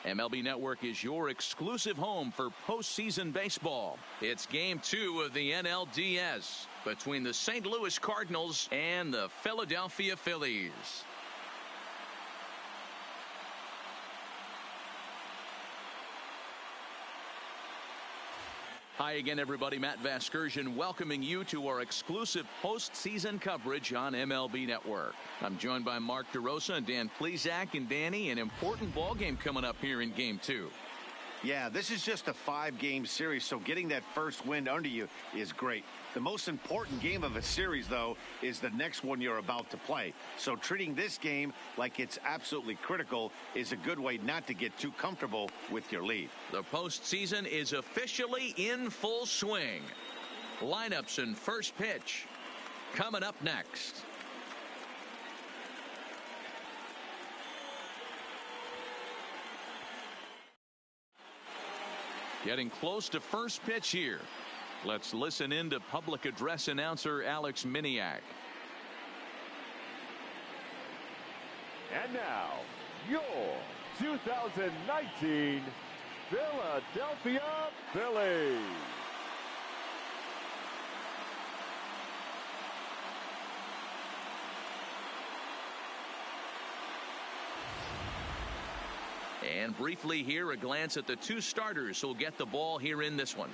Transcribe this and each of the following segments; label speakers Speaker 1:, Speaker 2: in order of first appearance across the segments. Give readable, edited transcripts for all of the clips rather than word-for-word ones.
Speaker 1: MLB Network is your exclusive home for postseason baseball. It's Game 2 of the NLDS between the St. Louis Cardinals and the Philadelphia Phillies. Hi again, everybody. Matt Vasgersian welcoming you to our exclusive postseason coverage on MLB Network. I'm joined by Mark DeRosa and Dan Plesac. And Danny, an important ball game coming up here in Game 2.
Speaker 2: Yeah, this is just a 5-game series, so getting that first win under you is great. The most important game of a series, though, is the next one you're about to play. So treating this game like it's absolutely critical is a good way not to get too comfortable with your lead.
Speaker 1: The postseason is officially in full swing. Lineups and first pitch coming up next. Getting close to first pitch here. Let's listen in to public address announcer Alex Miniak.
Speaker 3: And now, your 2019 Philadelphia Phillies.
Speaker 1: And briefly here, a glance at the two starters who'll get the ball here in this one.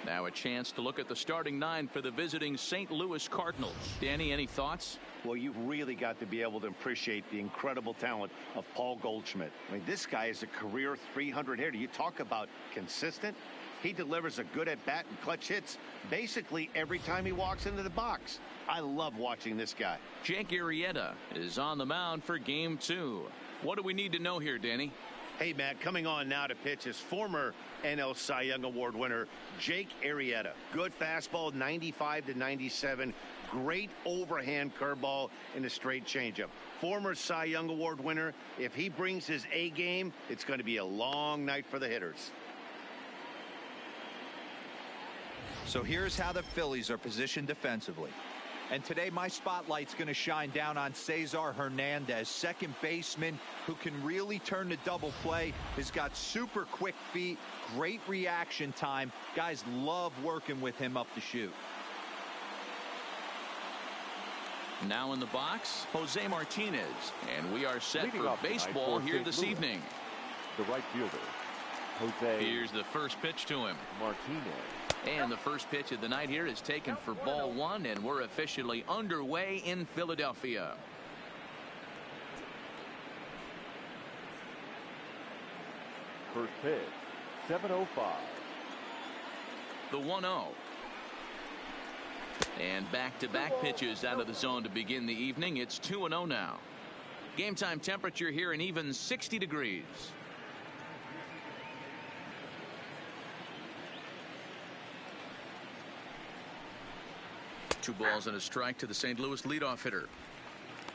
Speaker 1: Now a chance to look at the starting 9 for the visiting St. Louis Cardinals. Danny, any thoughts?
Speaker 2: Well, you've really got to be able to appreciate the incredible talent of Paul Goldschmidt. I mean, this guy is a career 300 hitter. You talk about consistent. He delivers a good at-bat and clutch hits basically every time he walks into the box. I love watching this guy.
Speaker 1: Jake Arrieta is on the mound for Game 2. What do we need to know here, Danny?
Speaker 2: Hey, Matt, coming on now to pitch is former NL Cy Young Award winner Jake Arrieta. Good fastball, 95 to 97. Great overhand curveball and a straight changeup. Former Cy Young Award winner. If he brings his A game, it's going to be a long night for the hitters.
Speaker 4: So here's how the Phillies are positioned defensively. And today my spotlight's going to shine down on Cesar Hernandez, second baseman who can really turn the double play. He's got super quick feet, great reaction time. Guys love working with him up the chute.
Speaker 1: Now in the box, Jose Martinez. And we are set for baseball here this evening.
Speaker 3: The right fielder, Jose.
Speaker 1: Here's the first pitch to him.
Speaker 3: Martinez.
Speaker 1: And the first pitch of the night here is taken for ball 1, and we're officially underway in Philadelphia.
Speaker 3: First pitch, 7:05.
Speaker 1: The 1-0. And back-to-back pitches out of the zone to begin the evening. It's 2-0 now. Game time temperature here an even 60 degrees. Two balls and a strike to the St. Louis leadoff hitter.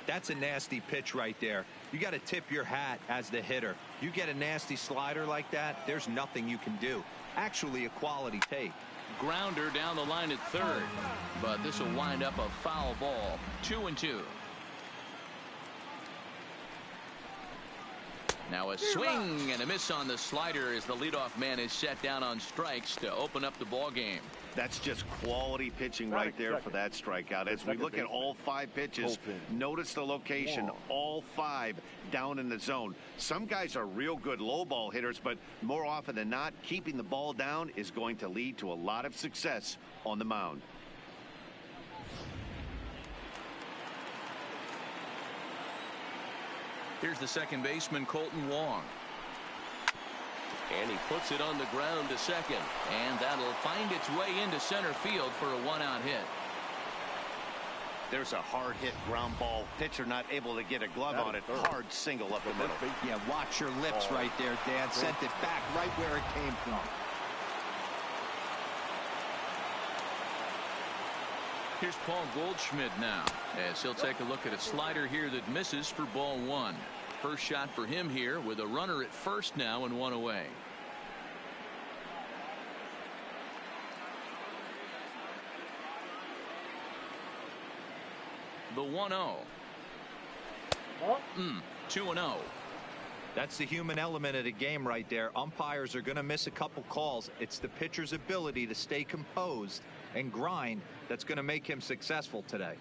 Speaker 4: That's a nasty pitch right there. You got to tip your hat as the hitter. You get a nasty slider like that, there's nothing you can do. Actually a quality take.
Speaker 1: Grounder down the line at third, but this will wind up a foul ball. 2-2. Now a swing and a miss on the slider as the leadoff man is set down on strikes to open up the ball game.
Speaker 2: That's just quality pitching right there for that strikeout. As we look at all 5 pitches, notice the location, all 5 down in the zone. Some guys are real good low ball hitters, but more often than not, keeping the ball down is going to lead to a lot of success on the mound.
Speaker 1: Here's the second baseman, Colton Wong. And he puts it on the ground to second. And that'll find its way into center field for a 1-out hit.
Speaker 2: There's a hard hit ground ball. Pitcher not able to get a glove on it. Hard single up the middle.
Speaker 4: Yeah, watch your lips right there, Dan. Sent it back right where it came from.
Speaker 1: Here's Paul Goldschmidt now, as he'll take a look at a slider here that misses for ball 1. First shot for him here with a runner at first now and 1 away. The 1-0. 2-0.
Speaker 4: That's the human element of the game right there. Umpires are going to miss a couple calls. It's the pitcher's ability to stay composed and grind that's going to make him successful today.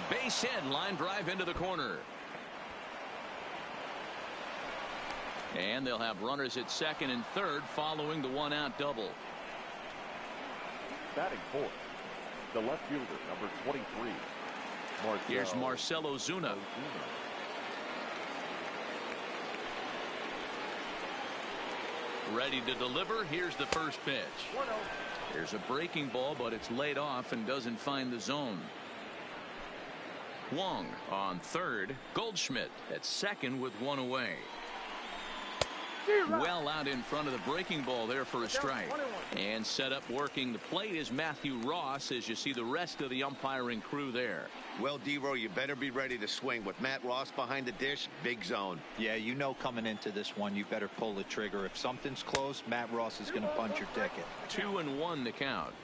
Speaker 1: Base hit, line drive into the corner. And they'll have runners at second and third following the one-out double.
Speaker 3: Batting fourth, the left fielder, number 23.
Speaker 1: Here's Marcell Ozuna. Ready to deliver. Here's the first pitch. There's a breaking ball, but it's laid off and doesn't find the zone. Wong on third. Goldschmidt at second with one away. Well out in front of the breaking ball there for a strike. And set up working the plate is Matthew Ross as you see the rest of the umpiring crew there.
Speaker 2: Well, D-Row, you better be ready to swing. With Matt Ross behind the dish, big zone.
Speaker 4: Yeah, you know coming into this one, you better pull the trigger. If something's close, Matt Ross is going to punch your ticket.
Speaker 1: 2-1 the count.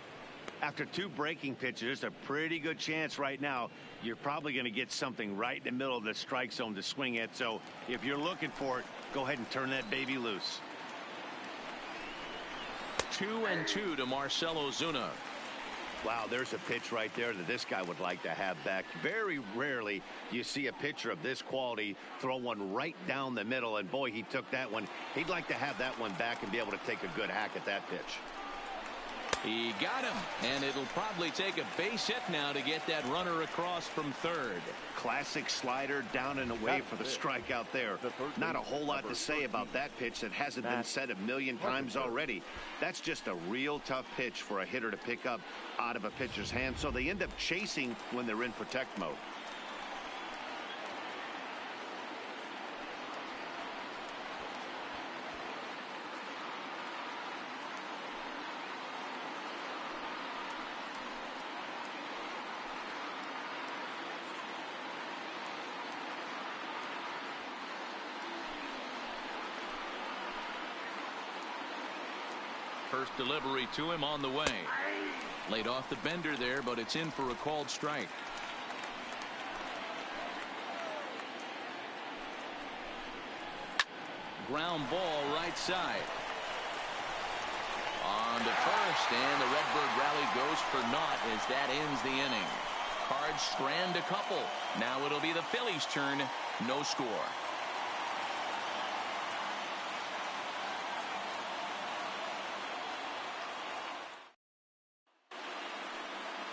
Speaker 2: After two breaking pitches, there's a pretty good chance right now you're probably going to get something right in the middle of the strike zone to swing at. So if you're looking for it, go ahead and turn that baby loose.
Speaker 1: 2-2 to Marcell Ozuna.
Speaker 2: Wow, there's a pitch right there that this guy would like to have back. Very rarely you see a pitcher of this quality throw one right down the middle, and boy, he took that one. He'd like to have that one back and be able to take a good hack at that pitch.
Speaker 1: He got him, and it'll probably take a base hit now to get that runner across from third.
Speaker 2: Classic slider down and away for the strikeout there. Not a whole lot to say about that pitch that hasn't been said a million times already. That's just a real tough pitch for a hitter to pick up out of a pitcher's hand, so they end up chasing when they're in protect mode.
Speaker 1: First delivery to him on the way. Laid off the bender there, but it's in for a called strike. Ground ball right side. On to first, and the Redbird rally goes for naught as that ends the inning. Cards strand a couple. Now it'll be the Phillies' turn. No score.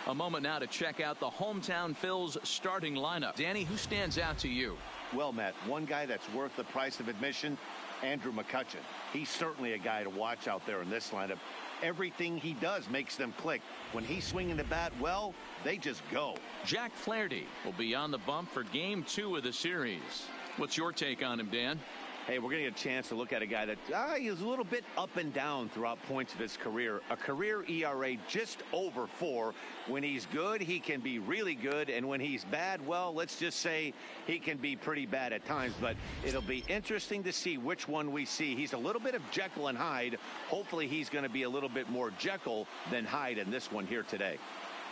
Speaker 1: A moment now to check out the hometown Phil's starting lineup. Danny, who stands out to you?
Speaker 2: Well, Matt, one guy that's worth the price of admission, Andrew McCutchen. He's certainly a guy to watch out there in this lineup. Everything he does makes them click. When he's swinging the bat, well, they just go.
Speaker 1: Jack Flaherty will be on the bump for Game 2 of the series. What's your take on him, Dan?
Speaker 2: Hey, we're going to get a chance to look at a guy that he's a little bit up and down throughout points of his career. A career ERA just over 4. When he's good, he can be really good. And when he's bad, well, let's just say he can be pretty bad at times. But it'll be interesting to see which one we see. He's a little bit of Jekyll and Hyde. Hopefully he's going to be a little bit more Jekyll than Hyde in this one here today.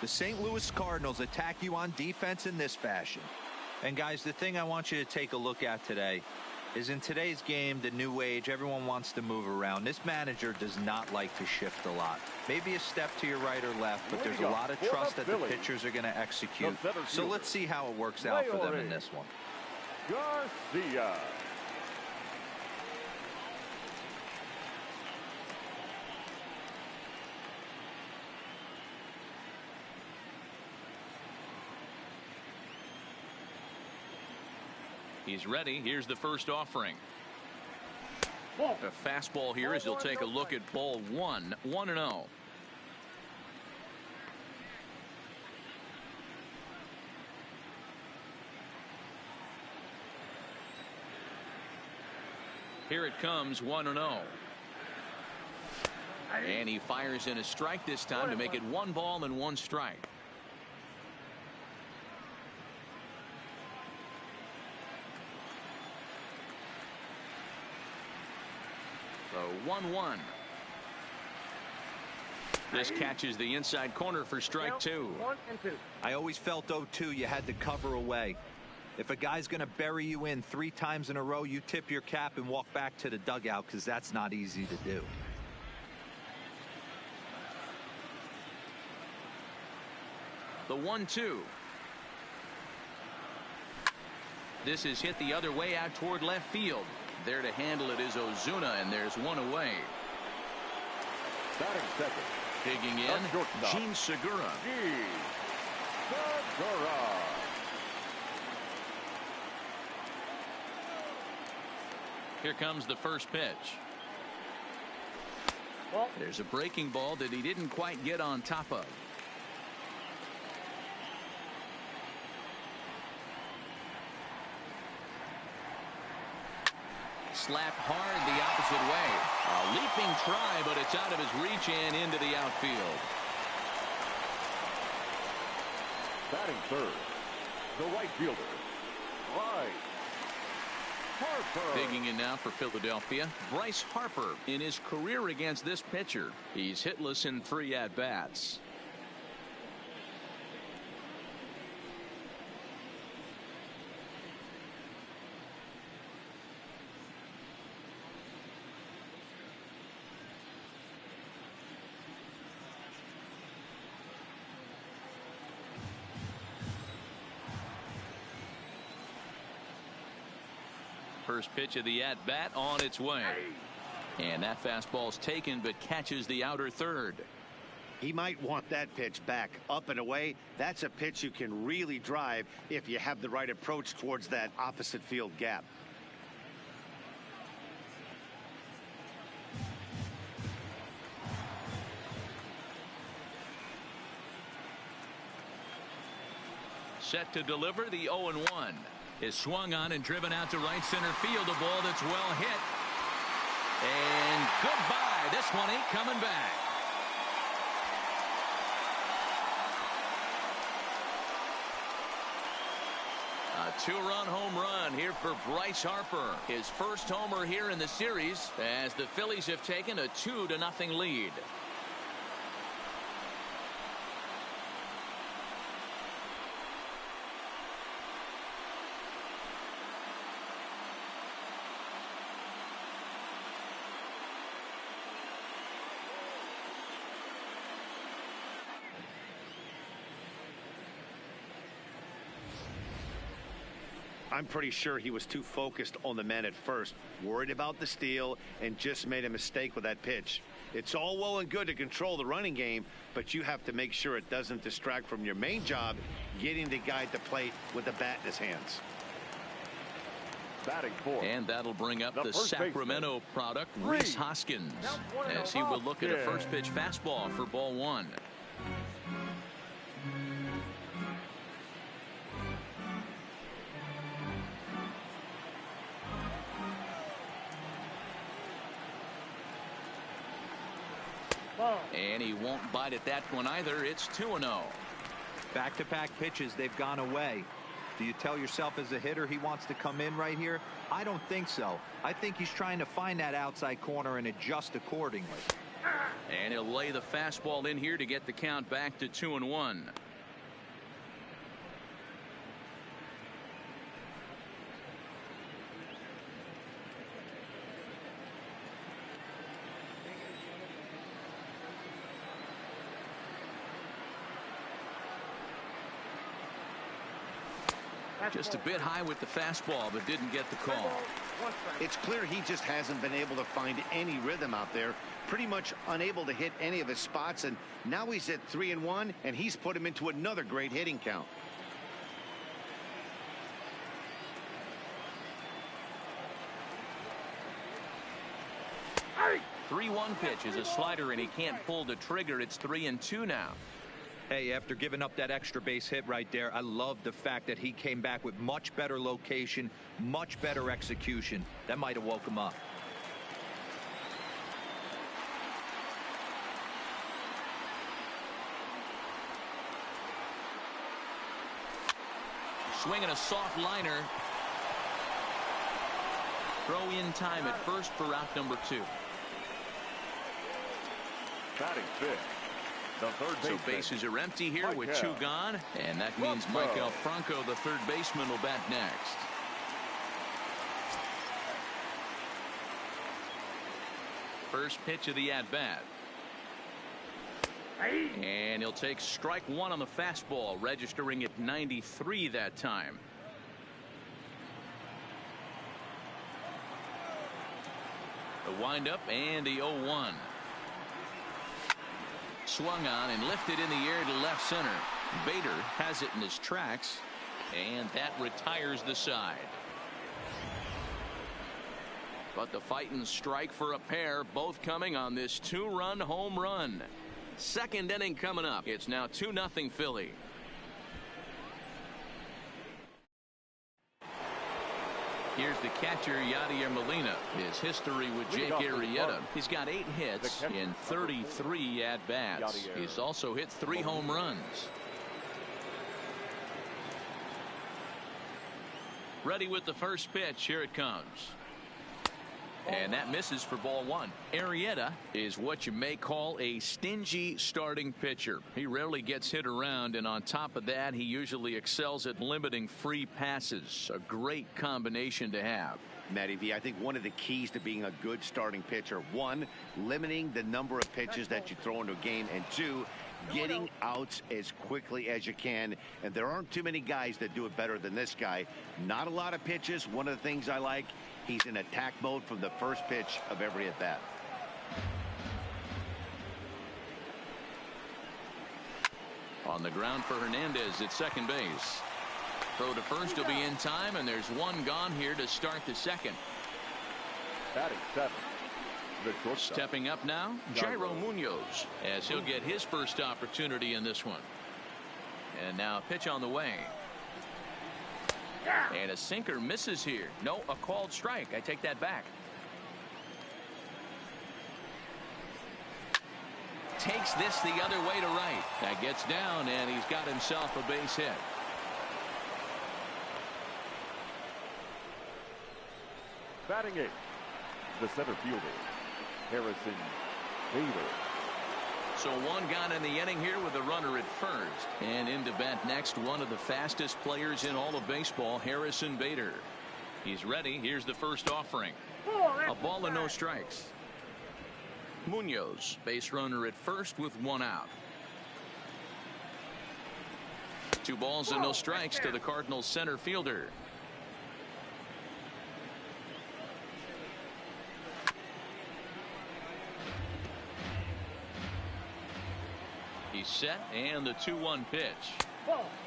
Speaker 4: The St. Louis Cardinals attack you on defense in this fashion. And, guys, the thing I want you to take a look at today is in today's game, the new age, everyone wants to move around. This manager does not like to shift a lot. Maybe a step to your right or left, but there's a lot of trust that the pitchers are going to execute. So let's see how it works out for them in this one.
Speaker 3: Garcia.
Speaker 1: He's ready. Here's the first offering. A fastball here as he'll take a look at ball 1. 1-0. Here it comes. 1-0. And he fires in a strike this time to make it 1 ball and 1 strike. The 1-1. This catches the inside corner for strike 2.
Speaker 3: 1 and 2.
Speaker 4: I always felt 0-2 you had to cover away. If a guy's going to bury you in 3 times in a row, you tip your cap and walk back to the dugout, because that's not easy to do.
Speaker 1: The 1-2. This is hit the other way out toward left field. There to handle it is Ozuna, and there's one away.
Speaker 3: Batting second.
Speaker 1: Digging in, Gene Segura.
Speaker 3: Gene Segura.
Speaker 1: Here comes the first pitch.
Speaker 3: Ball.
Speaker 1: There's a breaking ball that he didn't quite get on top of. Slapped hard the opposite way. A leaping try, but it's out of his reach and into the outfield.
Speaker 3: Batting third, the right fielder, Bryce Harper.
Speaker 1: Digging in now for Philadelphia, Bryce Harper. In his career against this pitcher, he's hitless in 3 at-bats. First pitch of the at-bat on its way. And that fastball's taken, but catches the outer third.
Speaker 2: He might want that pitch back, up and away. That's a pitch you can really drive if you have the right approach towards that opposite field gap.
Speaker 1: Set to deliver the 0-1. Is swung on and driven out to right center field. A ball that's well hit. And goodbye. This one ain't coming back. A 2-run home run here for Bryce Harper. His first homer here in the series as the Phillies have taken a 2-0 lead.
Speaker 2: I'm pretty sure he was too focused on the man at first, worried about the steal, and just made a mistake with that pitch. It's all well and good to control the running game, but you have to make sure it doesn't distract from your main job, getting the guy at the plate with the bat in his hands.
Speaker 3: Batting fourth.
Speaker 1: And that'll bring up the
Speaker 3: first
Speaker 1: Sacramento
Speaker 3: baseman,
Speaker 1: product, Rhys Hoskins, as he will look at a first pitch fastball for ball 1. And he won't bite at that one either. It's 2-0.
Speaker 4: Back-to-back pitches, they've gone away. Do you tell yourself as a hitter he wants to come in right here? I don't think so. I think he's trying to find that outside corner and adjust accordingly.
Speaker 1: And he'll lay the fastball in here to get the count back to 2-1. Just a bit high with the fastball, but didn't get the call.
Speaker 2: It's clear he just hasn't been able to find any rhythm out there. Pretty much unable to hit any of his spots, and now he's at 3-1, and he's put him into another great hitting count.
Speaker 1: Hey. 3-1 pitch is a slider, and he can't pull the trigger. It's 3-2 now.
Speaker 4: Hey, after giving up that extra base hit right there, I love the fact that he came back with much better location, much better execution. That might have woke him up.
Speaker 1: Swinging a soft liner. Throw in time at first for out number 2.
Speaker 3: Batting fifth, the third baseman.
Speaker 1: So bases are empty here with two gone, and that means Michael Franco, the third baseman, will bat next. First pitch of the at-bat. And he'll take strike one on the fastball, registering at 93 that time. The windup and the 0-1. Swung on and lifted in the air to left center. Bader has it in his tracks, and that retires the side. But the fighting strike for a pair, both coming on this two-run home run. Second inning coming up. It's now 2-0 Philly. Here's the catcher, Yadier Molina. His history with Jake Arrieta. He's got 8 hits in 33 at-bats. He's also hit 3 home runs. Ready with the first pitch. Here it comes. And that misses for ball one. Arrieta is what you may call a stingy starting pitcher. He rarely gets hit around, and on top of that, he usually excels at limiting free passes. A great combination to have.
Speaker 2: Matty V, I think one of the keys to being a good starting pitcher, one, limiting the number of pitches that you throw into a game, and two, getting outs as quickly as you can. And there aren't too many guys that do it better than this guy. Not a lot of pitches. One of the things I like, he's in attack mode from the first pitch of every at bat.
Speaker 1: On the ground for Hernandez at second base. Throw to first will be in time, and there's one gone here to start the second.
Speaker 3: Batting seventh, the shortstop.
Speaker 1: Stepping up now, Jairo Munoz, as he'll get his first opportunity in this one. And now a pitch on the way. And a sinker misses here. No, a called strike. I take that back. Takes this the other way to right. That gets down, and he's got himself a base hit.
Speaker 3: Batting eighth, the center fielder, Harrison Bader.
Speaker 1: So one gone in the inning here with a runner at first. And into bat next, one of the fastest players in all of baseball, Harrison Bader. He's ready. Here's the first offering. A ball and no strikes. Munoz, base runner at first with one out. 2 balls and no strikes to the Cardinals center fielder. He's set, and the 2-1 pitch.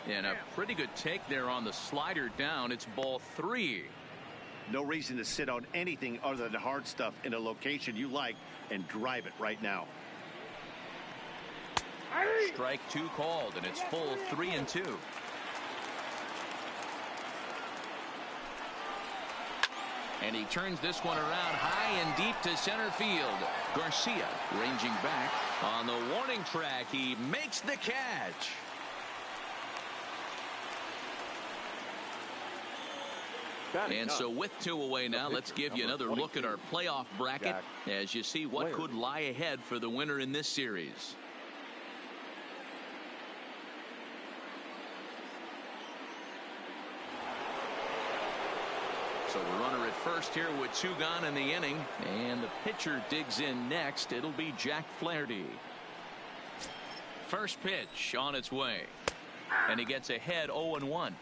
Speaker 1: And a pretty good take there on the slider down. It's ball 3.
Speaker 2: No reason to sit on anything other than hard stuff in a location you like and drive it right now.
Speaker 1: Strike 2 called, and it's full 3-2. And he turns this one around high and deep to center field. Garcia ranging back on the warning track. He makes the catch. And so with 2 away now, let's give you another look at our playoff bracket as you see what could lie ahead for the winner in this series. So the runner at first here with 2 gone in the inning, and the pitcher digs in next. It'll be Jack Flaherty. First pitch on its way, and he gets ahead 0-1.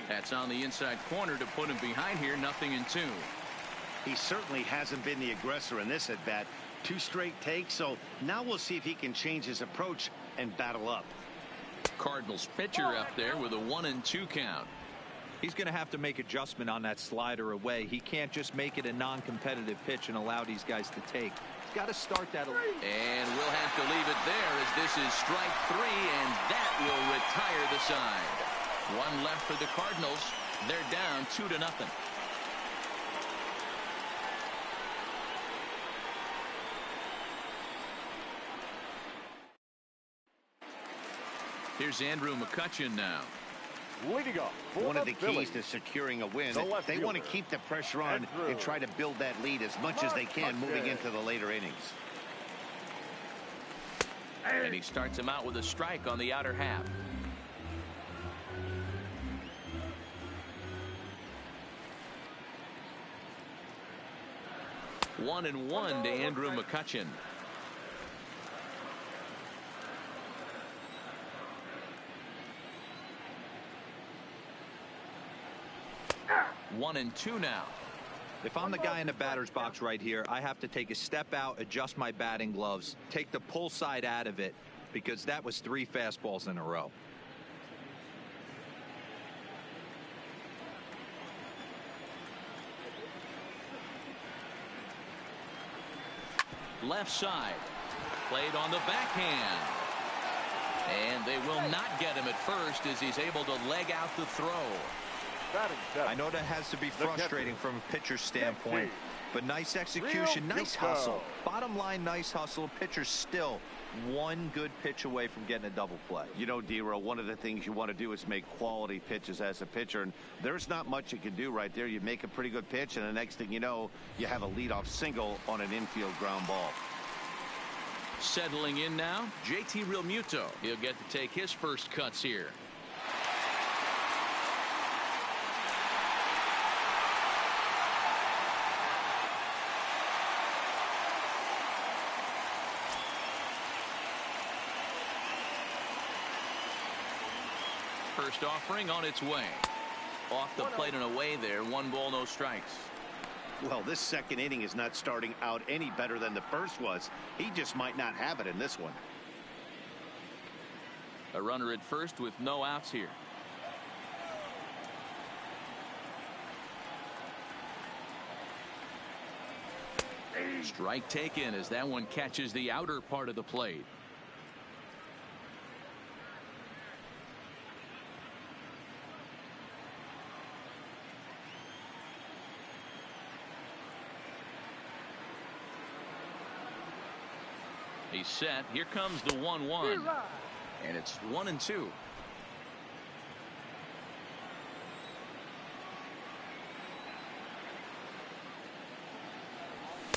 Speaker 1: That's on the inside corner to put him behind here. 0-2.
Speaker 2: He certainly hasn't been the aggressor in this at bat. 2 straight takes, so now we'll see if he can change his approach and battle up.
Speaker 1: Cardinals pitcher up there with a 1-2 count.
Speaker 4: He's going to have to make adjustment on that slider away. He can't just make it a non-competitive pitch and allow these guys to take. He's got to start that.
Speaker 1: And we'll have to leave it there as this is strike 3, and that will retire the side. 1 left for the Cardinals. They're down 2-0. Here's Andrew McCutchen now.
Speaker 3: Leading up for
Speaker 2: One of the
Speaker 3: Phillies,
Speaker 2: keys to securing a win,
Speaker 3: the left
Speaker 2: they want to
Speaker 3: fielder,
Speaker 2: keep the pressure on and try to build that lead as much as they can moving into the later innings.
Speaker 1: And he starts him out with a strike on the outer half. One and one to Andrew McCutchen. One and two now.
Speaker 4: If I'm the guy in the batter's box right here, I have to take a step out, adjust my batting gloves, take the pull side out of it, because that was 3 fastballs in a row.
Speaker 1: Left side. Played on the backhand. And they will not get him at first as he's able to leg out the throw.
Speaker 4: I know that has to be frustrating from a pitcher's standpoint, but nice execution, nice hustle. Bottom line, nice hustle. Pitcher's still one good pitch away from getting a double play.
Speaker 2: You know, Dero, one of the things you want to do is make quality pitches as a pitcher, and there's not much you can do right there. You make a pretty good pitch, and the next thing you know, you have a leadoff single on an infield ground ball.
Speaker 1: Settling in now, JT Realmuto. He'll get to take his first cuts here. First offering on its way. Off the plate and away there. 1 ball, no strikes.
Speaker 2: Well, this second inning is not starting out any better than the first was. He just might not have it in this one.
Speaker 1: A runner at first with no outs here. Strike taken as that one catches the outer part of the plate. He's set. Here comes the 1-1. And it's 1-2.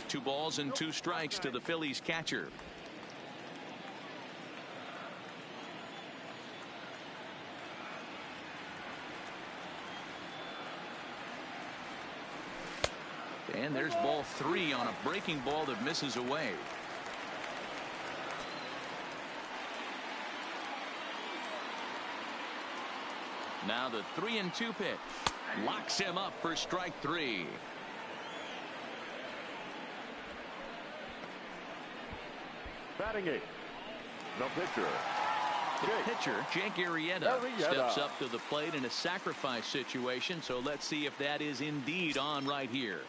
Speaker 1: Two balls and 2 strikes to the Phillies catcher. And there's ball 3 on a breaking ball that misses away. Now the 3-2 pitch. Locks him up for strike 3.
Speaker 3: batting 8th, the pitcher.
Speaker 1: The pitcher, Jake Arrieta, steps up to the plate in a sacrifice situation. So let's see if that is indeed on right here.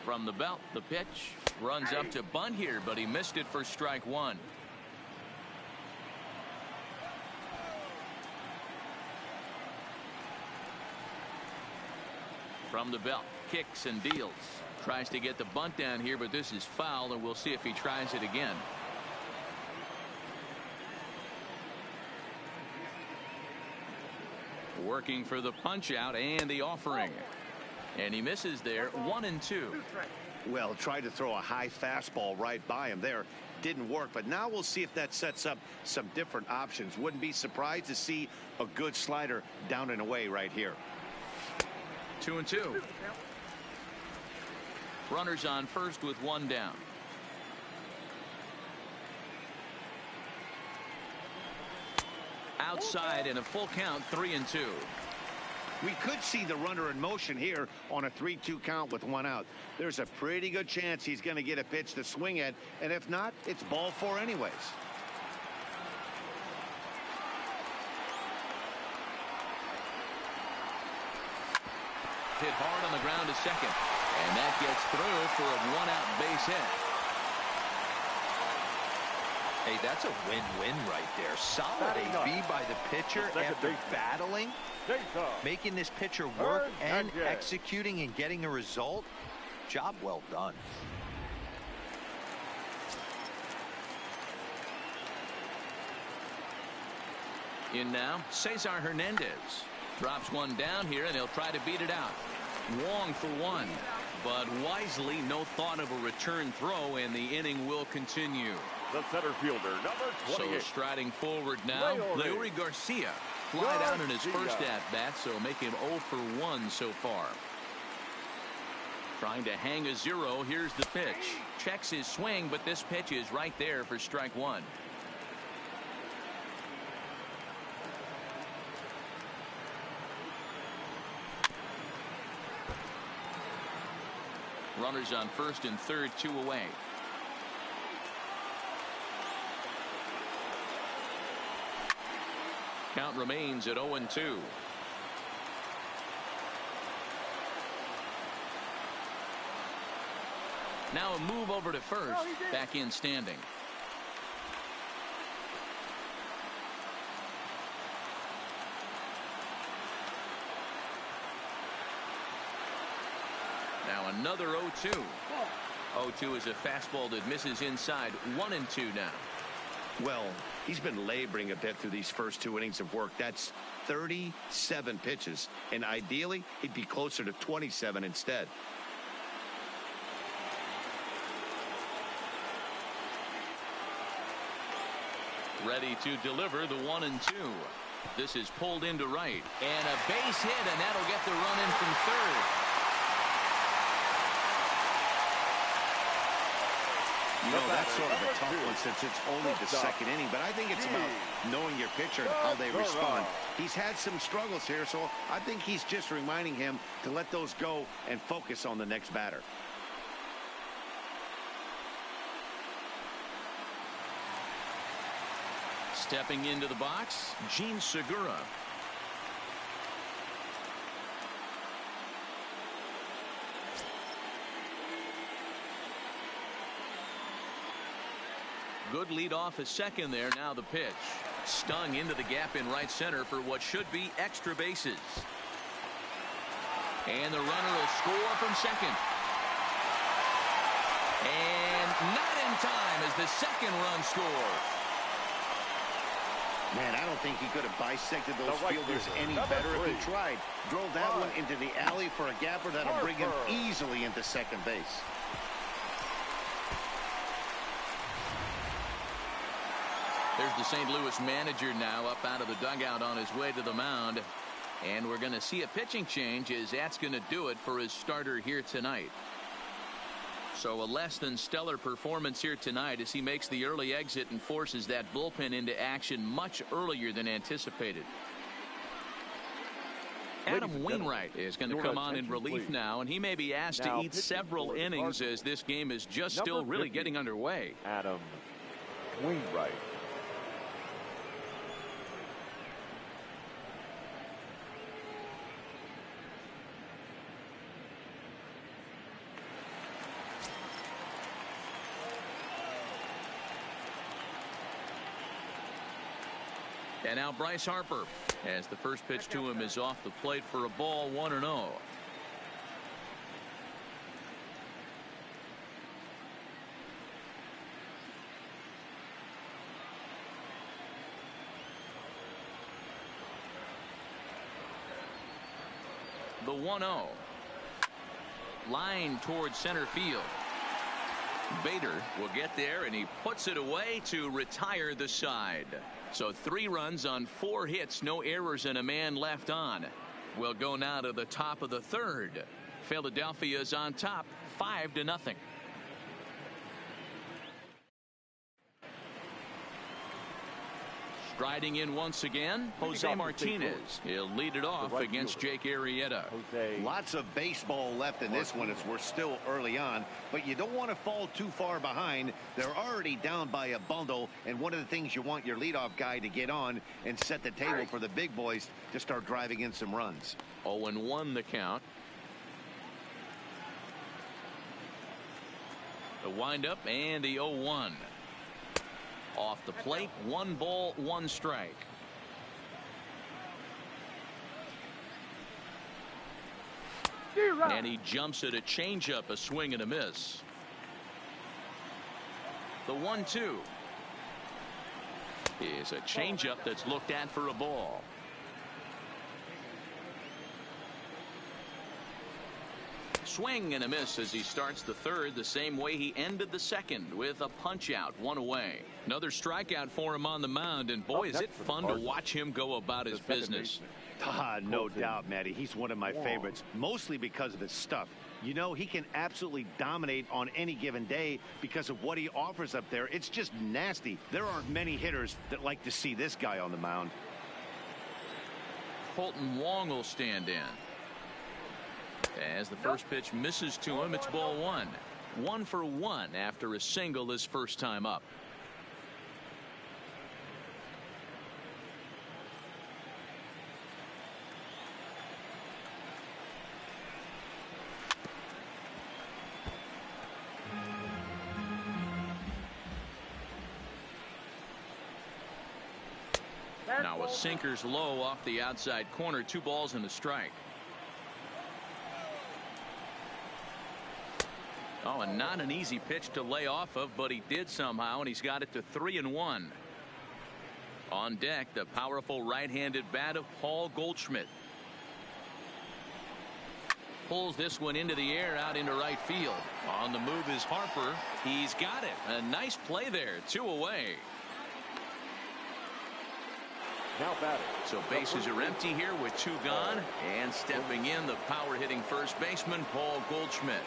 Speaker 1: From the belt, the pitch runs up to bunt here, but he missed it for strike 1. From the belt, kicks and deals. Tries to get the bunt down here, but this is foul, and we'll see if he tries it again. Working for the punch out and the offering. And he misses there. 1-2.
Speaker 2: Well, tried to throw a high fastball right by him there. Didn't work, but now we'll see if that sets up some different options. Wouldn't be surprised to see a good slider down and away right here.
Speaker 1: 2-2. Runners on first with 1 down. Outside in a full count, 3-2.
Speaker 2: We could see the runner in motion here on a 3-2 count with 1 out. There's a pretty good chance he's going to get a pitch to swing at, and if not, it's ball 4 anyways.
Speaker 1: Hit hard on the ground to second, and that gets through for a 1-out base hit.
Speaker 4: Hey, that's a win-win right there. Solid AB by the pitcher after battling, making this pitcher work and executing and getting a result. Job well done.
Speaker 1: In now, Cesar Hernandez. Drops one down here, and he'll try to beat it out. Wong for one. But wisely, no thought of a return throw, and the inning will continue.
Speaker 3: The center fielder, number 28.
Speaker 1: So striding forward now, Leury Garcia. Fly down in his first at-bat, so make him 0 for 1 so far. Trying to hang a 0. Here's the pitch. Checks his swing, but this pitch is right there for strike one. Runners on first and third, 2 away. Count remains at 0-2. Now a move over to first. Back in standing. Now another 0-2. 0-2 is a fastball that misses inside. 1-2 now.
Speaker 2: Well, he's been laboring a bit through these first 2 innings of work. That's 37 pitches, and ideally he'd be closer to 27 instead.
Speaker 1: Ready to deliver the 1-2. This is pulled into right, and a base hit, and that'll get the run in from third.
Speaker 2: You know, that's sort of a tough one since it's only the second inning, but I think it's about knowing your pitcher and how they respond. He's had some struggles here, so I think he's just reminding him to let those go and focus on the next batter.
Speaker 1: Stepping into the box, Gene Segura. Good lead off a second there. Now the pitch. Stung into the gap in right center for what should be extra bases. And the runner will score from second. And not in time as the second run scores.
Speaker 2: Man, I don't think he could have bisected those fielders any better if he tried. Drove that one into the alley for a gapper that'll bring him easily into second base.
Speaker 1: There's the St. Louis manager now up out of the dugout on his way to the mound. And we're going to see a pitching change as that's going to do it for his starter here tonight. So a less than stellar performance here tonight as he makes the early exit and forces that bullpen into action much earlier than anticipated. Adam Wainwright is going to come on in relief now, and he may be asked to eat several innings as this game is just still really getting underway.
Speaker 3: Adam Wainwright.
Speaker 1: And now Bryce Harper, as the first pitch to him is off the plate for a ball, 1-0. The 1-0. Line towards center field. Bader will get there, and he puts it away to retire the side. So 3 runs on 4 hits, no errors, and a man left on. We'll go now to the top of the third. Philadelphia's on top, 5-0. Striding in once again, Jose Martinez. He'll lead it off against Jake Arrieta.
Speaker 2: Lots of baseball left in this one as we're still early on, but you don't want to fall too far behind. They're already down by a bundle, and one of the things you want your leadoff guy to get on and set the table for the big boys to start driving in some runs.
Speaker 1: 0-1 the count. The windup and the 0-1. Off the plate, 1 ball, 1 strike. And he jumps at a changeup, a swing and a miss. The 1-2. is a changeup that's looked at for a ball. Swing and a miss as he starts the third the same way he ended the second, with a punch out, one away. Another strikeout for him on the mound, and boy, is it fun to watch him go about his business.
Speaker 2: No doubt, Matty. He's one of my favorites, mostly because of his stuff. You know, he can absolutely dominate on any given day because of what he offers up there. It's just nasty. There aren't many hitters that like to see this guy on the mound.
Speaker 1: Colton Wong will stand in. As the first pitch misses to him, it's ball one. 1 for 1 after a single his first time up. Now a sinker's low off the outside corner. 2 balls and a strike. Oh, and not an easy pitch to lay off of, but he did somehow, and he's got it to 3-1. On deck, the powerful right-handed bat of Paul Goldschmidt. Pulls this one into the air out into right field. On the move is Harper. He's got it. A nice play there. 2 away.
Speaker 3: Now batting.
Speaker 1: So bases are empty here with 2 gone. And stepping in, the power-hitting first baseman, Paul Goldschmidt.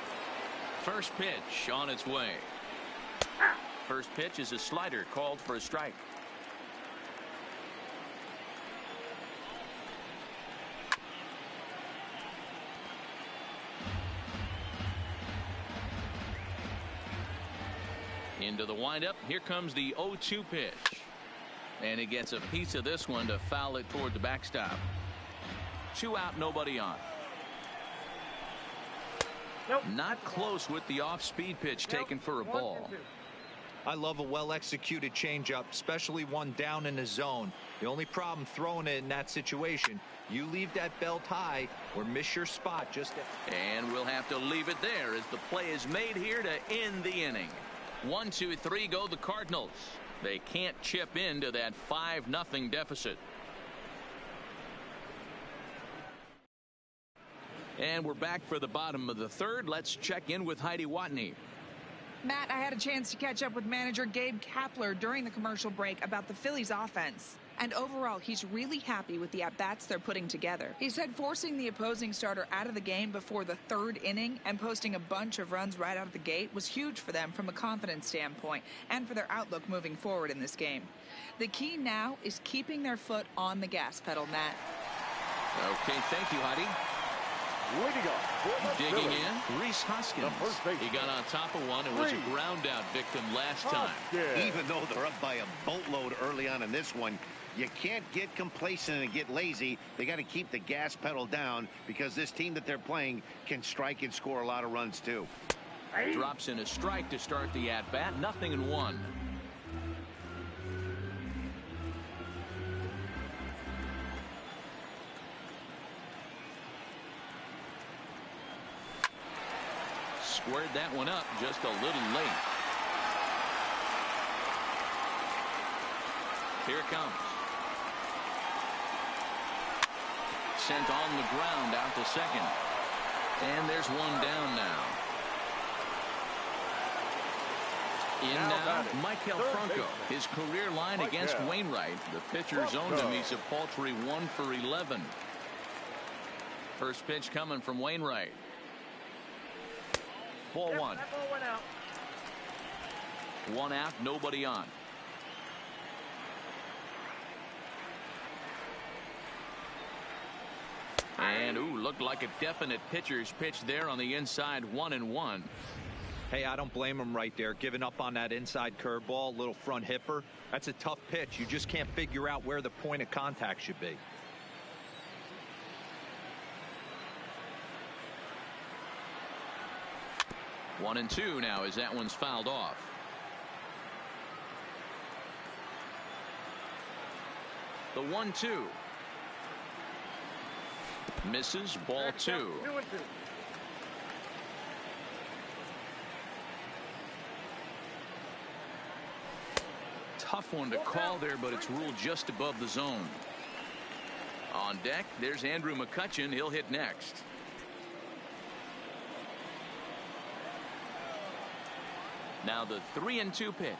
Speaker 1: First pitch on its way. First pitch is a slider called for a strike. Into the windup. Here comes the 0-2 pitch. And he gets a piece of this one to foul it toward the backstop. 2 out, nobody on.
Speaker 5: Nope.
Speaker 1: Not close with the off-speed pitch taken for a ball.
Speaker 4: I love a well-executed changeup, especially one down in the zone. The only problem throwing it in that situation, you leave that belt high or miss your spot just at...
Speaker 1: And we'll have to leave it there as the play is made here to end the inning. 1, 2, 3 go the Cardinals. They can't chip into that 5-0 deficit. And we're back for the bottom of the third. Let's check in with Heidi Watney.
Speaker 6: Matt, I had a chance to catch up with manager Gabe Kapler during the commercial break about the Phillies offense. And overall, he's really happy with the at-bats they're putting together. He said forcing the opposing starter out of the game before the 3rd inning and posting a bunch of runs right out of the gate was huge for them from a confidence standpoint and for their outlook moving forward in this game. The key now is keeping their foot on the gas pedal, Matt.
Speaker 1: Okay, thank you, Heidi. Digging in, Reese Hoskins. He got on top of one and was a ground out victim last time.
Speaker 2: Even though they're up by a boatload early on in this one, you can't get complacent and get lazy. They got to keep the gas pedal down because this team that they're playing can strike and score a lot of runs too.
Speaker 1: Drops in a strike to start the at-bat. 0-1. Squared that one up just a little late. Here it comes. Sent on the ground out to second. And there's one down now. In now, Michael Franco. His career line against Wainwright. The pitcher's owned him. He's a paltry 1 for 11. First pitch coming from Wainwright. Ball 1.
Speaker 5: That ball went out.
Speaker 1: 1 out, nobody on. And looked like a definite pitcher's pitch there on the inside. 1-1.
Speaker 4: Hey, I don't blame him right there. Giving up on that inside curveball, little front hipper. That's a tough pitch. You just can't figure out where the point of contact should be.
Speaker 1: One and 2 now as that one's fouled off. The 1-2. Misses, ball 2.
Speaker 5: 2-2.
Speaker 1: tough one to call there, but it's ruled just above the zone. On deck, there's Andrew McCutchen. He'll hit next. Now the 3-2 pitch.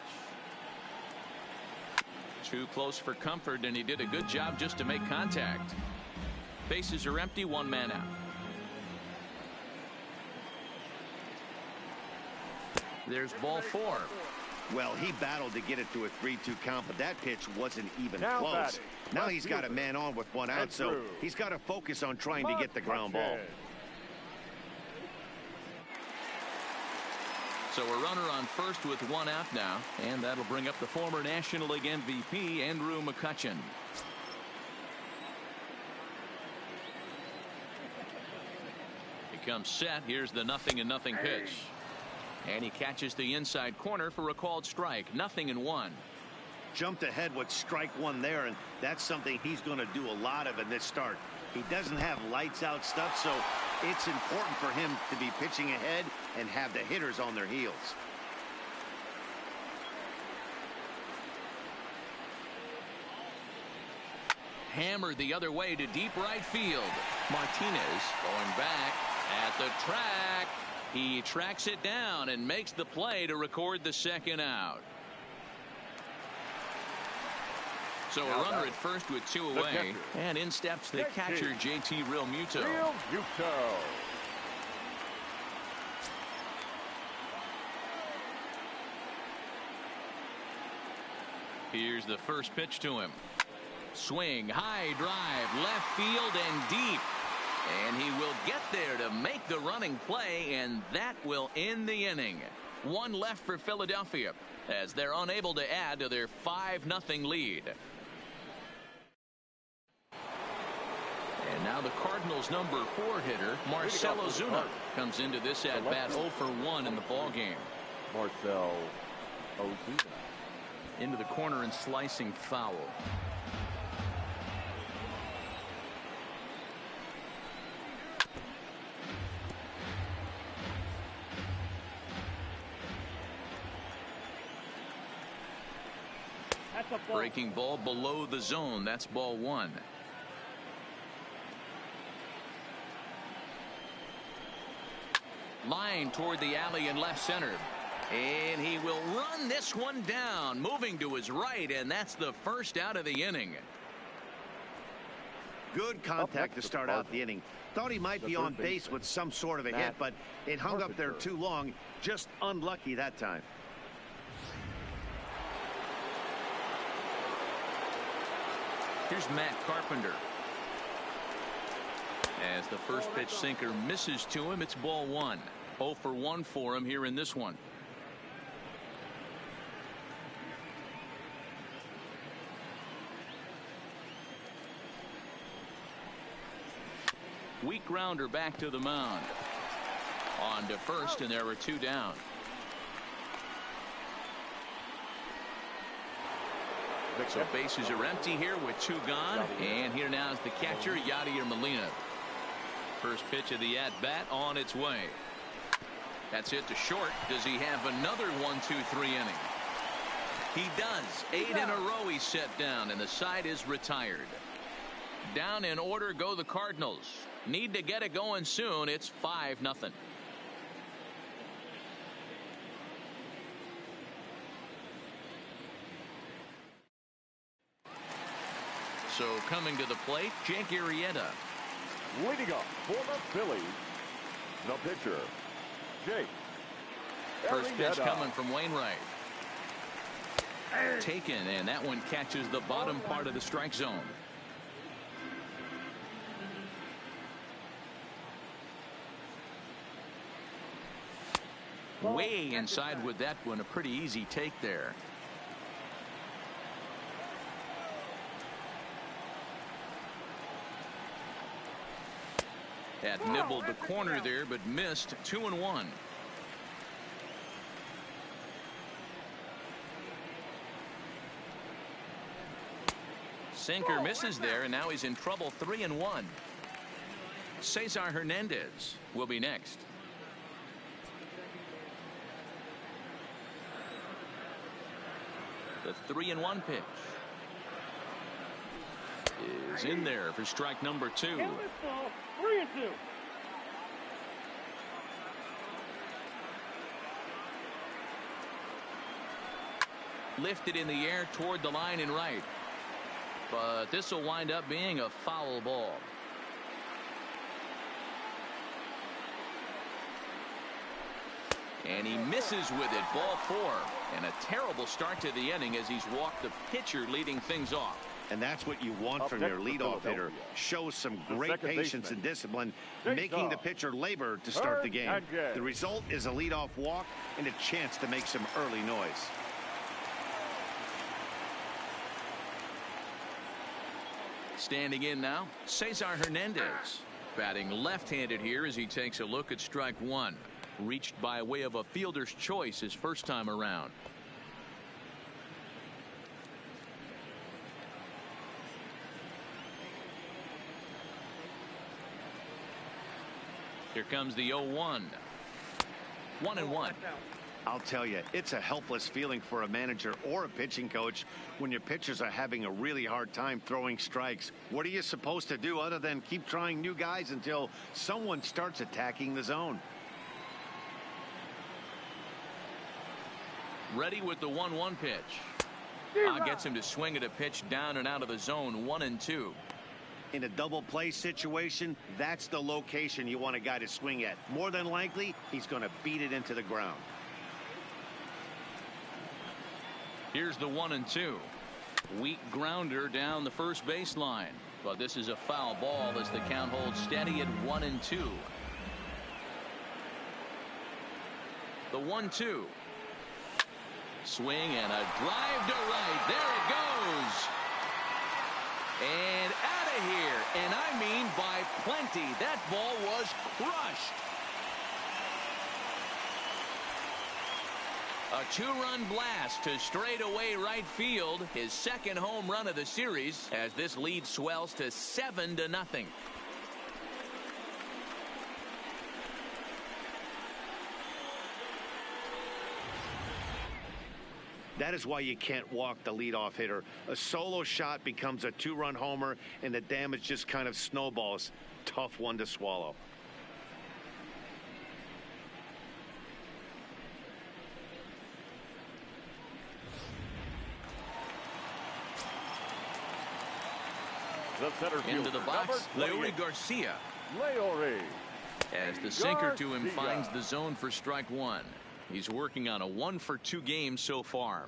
Speaker 1: Too close for comfort, and he did a good job just to make contact. Bases are empty, one man out. There's ball 4.
Speaker 2: Well, he battled to get it to a 3-2 count, but that pitch wasn't even
Speaker 3: Now
Speaker 2: close.
Speaker 3: batting.
Speaker 2: Now he's got a man on with one out, so he's got to focus on trying to get the ground ball.
Speaker 1: So a runner on first with one out now, and that'll bring up the former National League MVP, Andrew McCutchen. He comes set. Here's the 0-0 pitch. And he catches the inside corner for a called strike. 0-1.
Speaker 2: Jumped ahead with strike one there, and that's something he's going to do a lot of in this start. He doesn't have lights out stuff, so it's important for him to be pitching ahead and have the hitters on their heels.
Speaker 1: Hammered the other way to deep right field. Martinez going back at the track. He tracks it down and makes the play to record the second out. So a runner at first with 2 away, and in steps the catcher, JT Realmuto. Here's the first pitch to him. Swing, high drive, left field and deep. And he will get there to make the running play, and that will end the inning. 1 left for Philadelphia as they're unable to add to their 5-0 lead. And now the Cardinals' number 4 hitter, Marcell Ozuna, comes into this at bat 0 for 1 in the ball game.
Speaker 3: Marcell Ozuna.
Speaker 1: Into the corner and slicing foul. Breaking ball below the zone. That's ball 1. Line toward the alley in left center. And he will run this one down, moving to his right, and that's the first out of the inning.
Speaker 2: Good contact to start out the inning. Thought he might be on base with some sort of a hit, but it hung up there too long. Just unlucky that time.
Speaker 1: Here's Matt Carpenter. As the first pitch sinker misses to him, it's ball 1. 0 for 1 for him here in this one. Weak grounder back to the mound. On to first, and there were 2 down. So bases are empty here with 2 gone. And here now is the catcher, Yadier Molina. First pitch of the at-bat on its way. That's hit to short. Does he have another 1-2-3 inning? He does. 8 in a row he's set down, and the side is retired. Down in order go the Cardinals. Need to get it going soon. It's 5-0. So coming to the plate, Jake Arrieta.
Speaker 3: Leading up for the Phillies, the pitcher, Jake
Speaker 1: First pitch
Speaker 3: Arrieta.
Speaker 1: coming from Wainwright. Taken, and that one catches the bottom part of the strike zone. Way inside with that one. A pretty easy take there. That nibbled the corner there, but missed. 2-1. Sinker misses there, and now he's in trouble. 3-1. Cesar Hernandez will be next. The 3-1 pitch is in there for strike number 2.
Speaker 3: 3-2.
Speaker 1: Lifted in the air toward the line and right. But this will wind up being a foul ball. And he misses with it. Ball 4. And a terrible start to the inning as he's walked the pitcher leading things off.
Speaker 2: And that's what you want from your leadoff hitter. Shows some great patience and discipline, making the pitcher labor to start the game. The result is a leadoff walk and a chance to make some early noise.
Speaker 1: Standing in now, Cesar Hernandez. Batting left-handed here as he takes a look at strike 1. Reached by way of a fielder's choice his first time around. Here comes the 0-1. 1-1.
Speaker 2: I'll tell you, it's a helpless feeling for a manager or a pitching coach when your pitchers are having a really hard time throwing strikes. What are you supposed to do other than keep trying new guys until someone starts attacking the zone?
Speaker 1: Ready with the 1-1 pitch. Gets him to swing at a pitch down and out of the zone. 1-2.
Speaker 2: In a double play situation, that's the location you want a guy to swing at. More than likely, he's going to beat it into the ground.
Speaker 1: Here's the 1-2. Weak grounder down the first baseline. But this is a foul ball as the count holds steady at 1-2. The 1-2. Swing and a drive to right. There it goes. And out of here. And I mean by plenty. That ball was crushed. A 2-run blast to straightaway right field. His second home run of the series as this lead swells to 7-0.
Speaker 2: That is why you can't walk the leadoff hitter. A solo shot becomes a 2-run homer, and the damage just kind of snowballs. Tough one to swallow.
Speaker 3: The center
Speaker 1: into the box, Leury Garcia. As the sinker to him finds the zone for strike 1. He's working on a 1-for-2 game so far.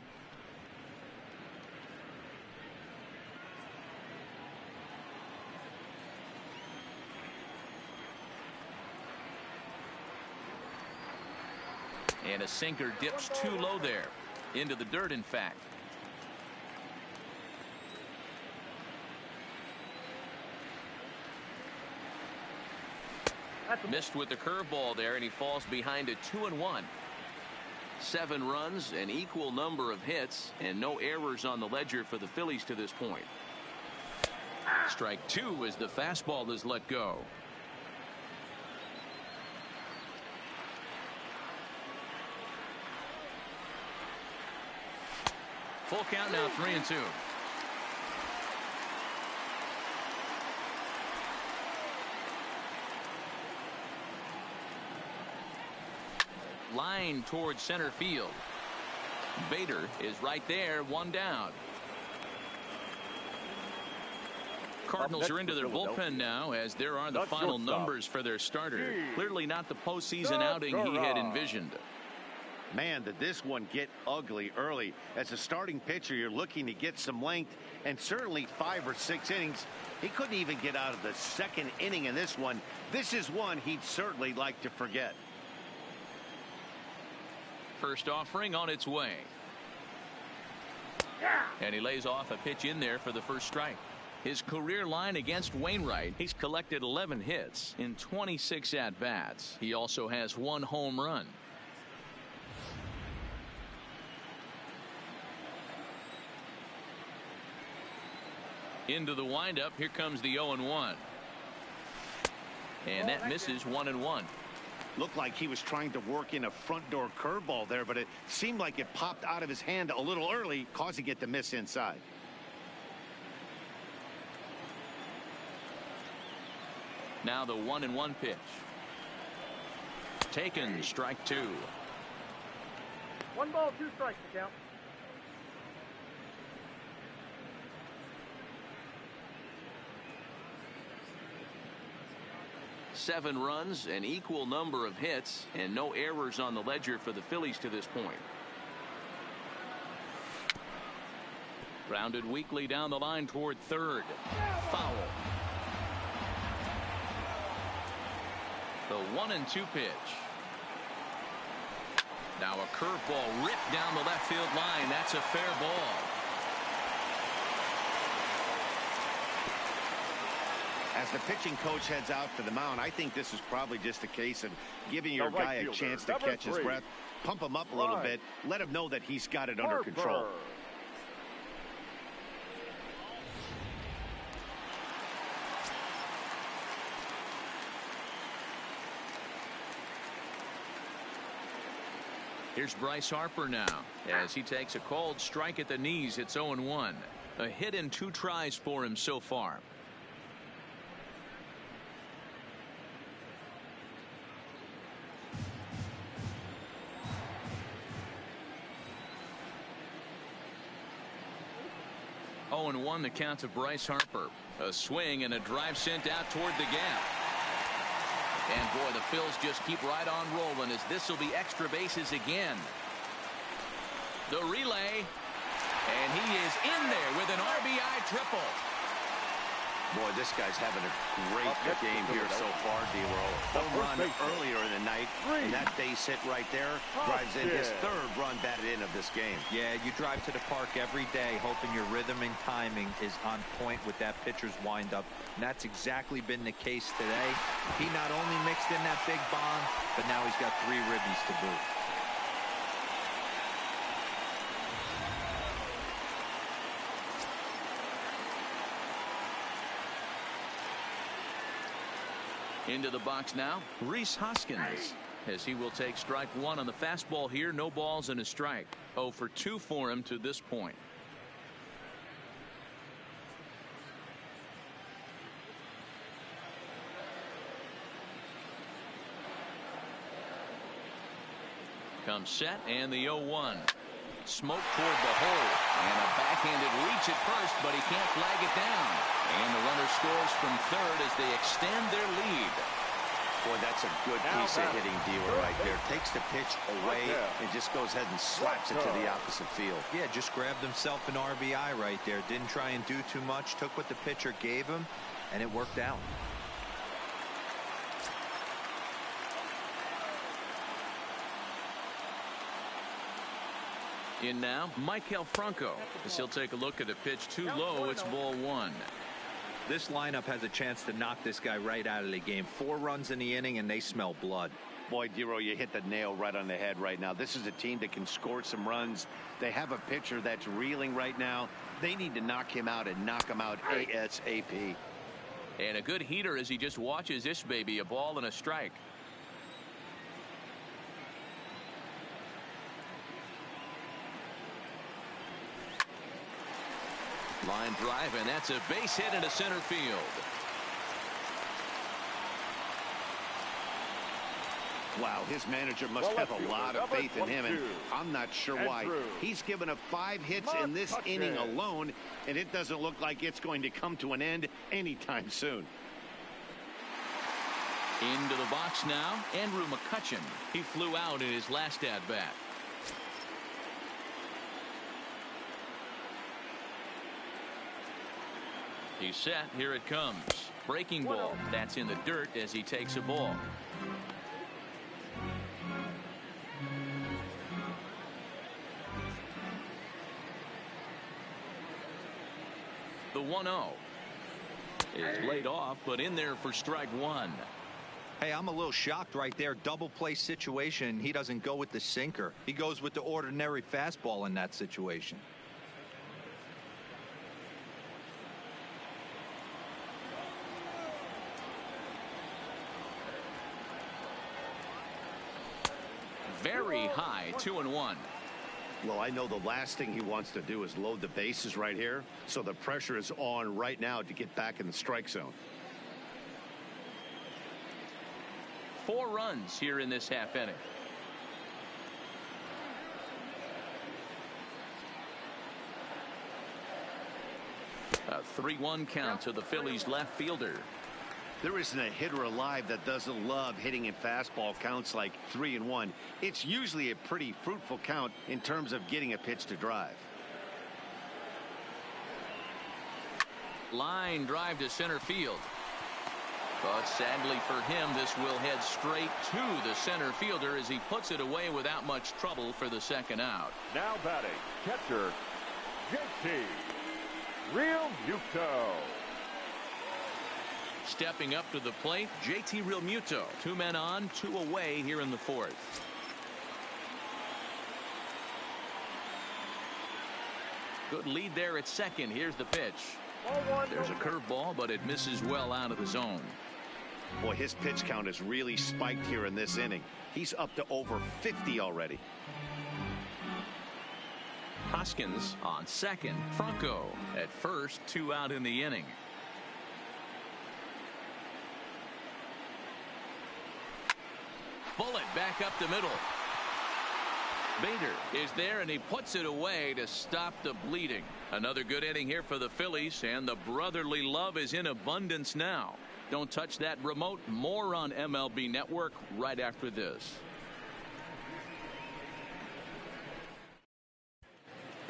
Speaker 1: And a sinker dips too low there. Into the dirt, in fact. Missed with the curveball there, and he falls behind a 2-1. 7 runs, an equal number of hits, and no errors on the ledger for the Phillies to this point. Strike 2 as the fastball is let go. Full count now, 3-2. Line towards center field. Bader is right there, 1 down. Cardinals are into their bullpen now as there are the final numbers for their starter. Clearly not the postseason outing he had envisioned.
Speaker 2: Man, did this one get ugly early. As a starting pitcher, you're looking to get some length, and certainly 5 or 6 innings. He couldn't even get out of the second inning in this one. This is one he'd certainly like to forget.
Speaker 1: First offering on its way. And he lays off a pitch in there for the first strike. His career line against Wainwright, he's collected 11 hits in 26 at-bats. He also has 1 home run. Into the windup, here comes the 0-1. And that misses 1-1.
Speaker 2: Looked like he was trying to work in a front door curveball there, but it seemed like it popped out of his hand a little early, causing it to miss inside.
Speaker 1: Now the 1-1 pitch. Taken, strike 2.
Speaker 5: 1 ball, 2 strikes to count.
Speaker 1: Seven runs, an equal number of hits, and no errors on the ledger for the Phillies to this point. Grounded weakly down the line toward third. Foul. The 1-2 pitch. Now a curveball ripped down the left field line. That's a fair ball.
Speaker 2: As the pitching coach heads out to the mound, I think this is probably just a case of giving your guy a chance to catch his breath, pump him up a little bit, let him know that he's got it under control.
Speaker 1: Here's Bryce Harper now as he takes a called strike at the knees. It's 0-1. A hit in 2 tries for him so far. Oh, and 1 the count to Bryce Harper. A swing and a drive sent out toward the gap. And boy, the Phils just keep right on rolling as this will be extra bases again. The relay. And he is in there with an RBI triple.
Speaker 2: Boy, this guy's having a great game here so far, D-Roll. Home run earlier in the night, and that base hit right there drives in his 3rd run batted in of this game.
Speaker 4: Yeah, you drive to the park every day hoping your rhythm and timing is on point with that pitcher's windup, and that's exactly been the case today. He not only mixed in that big bomb, but now he's got 3 ribbies to boot.
Speaker 1: Into the box now, Rhys Hoskins, as he will take strike 1 on the fastball here. No balls and a strike. 0 for 2 for him to this point. Comes set and the 0-1. Smoke toward the hole and a backhanded reach at first, but he can't flag it down. And the runner scores from third as they extend their lead.
Speaker 2: Boy, that's a good piece of hitting, dealer right there. Takes the pitch away and just goes ahead and slaps it to the opposite field.
Speaker 4: Yeah, just grabbed himself an RBI right there. Didn't try and do too much. Took what the pitcher gave him, and it worked out.
Speaker 1: In now, Maikel Franco, as he'll take a look at a pitch too low. It's ball 1.
Speaker 4: This lineup has a chance to knock this guy right out of the game. 4 runs in the inning, and they smell blood.
Speaker 2: Boy, Dero, you hit the nail right on the head right now. This is a team that can score some runs. They have a pitcher that's reeling right now. They need to knock him out and knock him out ASAP.
Speaker 1: And a good heater as he just watches this baby, a ball and a strike. Line drive, and that's a base hit into center field.
Speaker 2: Wow, his manager must have a lot of faith in him, and I'm not sure why. He's given up 5 hits in this inning alone, and it doesn't look like it's going to come to an end anytime soon.
Speaker 1: Into the box now, Andrew McCutchen. He flew out in his last at-bat. He's set. Here it comes. Breaking ball. That's in the dirt as he takes a ball. The 1-0 is laid off, but in there for strike 1.
Speaker 4: Hey, I'm a little shocked right there. Double play situation. He doesn't go with the sinker. He goes with the ordinary fastball in that situation.
Speaker 1: very high, 2-1.
Speaker 2: Well, I know the last thing he wants to do is load the bases right here, so the pressure is on right now to get back in the strike zone.
Speaker 1: 4 runs here in this half inning. A 3-1 count to the Phillies left fielder.
Speaker 2: There isn't a hitter alive that doesn't love hitting in fastball counts like 3-1. It's usually a pretty fruitful count in terms of getting a pitch to drive.
Speaker 1: Line drive to center field. But sadly for him, this will head straight to the center fielder as he puts it away without much trouble for the second out.
Speaker 3: Now batting, catcher, JT Realmuto.
Speaker 1: Stepping up to the plate, JT Realmuto. 2 men on, 2 away here in the 4th. Good lead there at second. Here's the pitch. There's a curveball, but it misses well out of the zone.
Speaker 2: Boy, his pitch count has really spiked here in this inning. He's up to over 50 already.
Speaker 1: Hoskins on second. Franco at first. 2 out in the inning. Bullet back up the middle. Bader is there, and he puts it away to stop the bleeding. Another good inning here for the Phillies, and the brotherly love is in abundance now. Don't touch that remote. More on MLB Network right after this.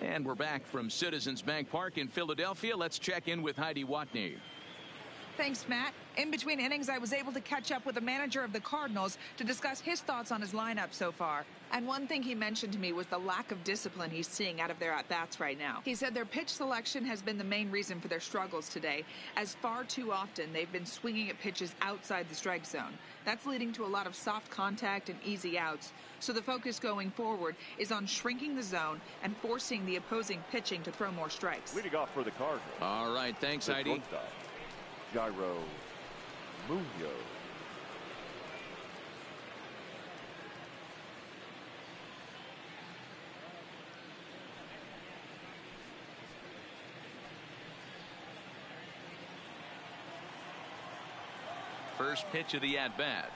Speaker 1: And we're back from Citizens Bank Park in Philadelphia. Let's check in with Heidi Watney.
Speaker 6: Thanks, Matt. In between innings, I was able to catch up with the manager of the Cardinals to discuss his thoughts on his lineup so far. And one thing he mentioned to me was the lack of discipline he's seeing out of their at-bats right now. He said their pitch selection has been the main reason for their struggles today, as far too often they've been swinging at pitches outside the strike zone. That's leading to a lot of soft contact and easy outs. So the focus going forward is on shrinking the zone and forcing the opposing pitching to throw more strikes.
Speaker 3: Leading off for the Cardinals.
Speaker 1: All right, thanks, Heidi.
Speaker 3: Gyro Munoz.
Speaker 1: First pitch of the at-bat.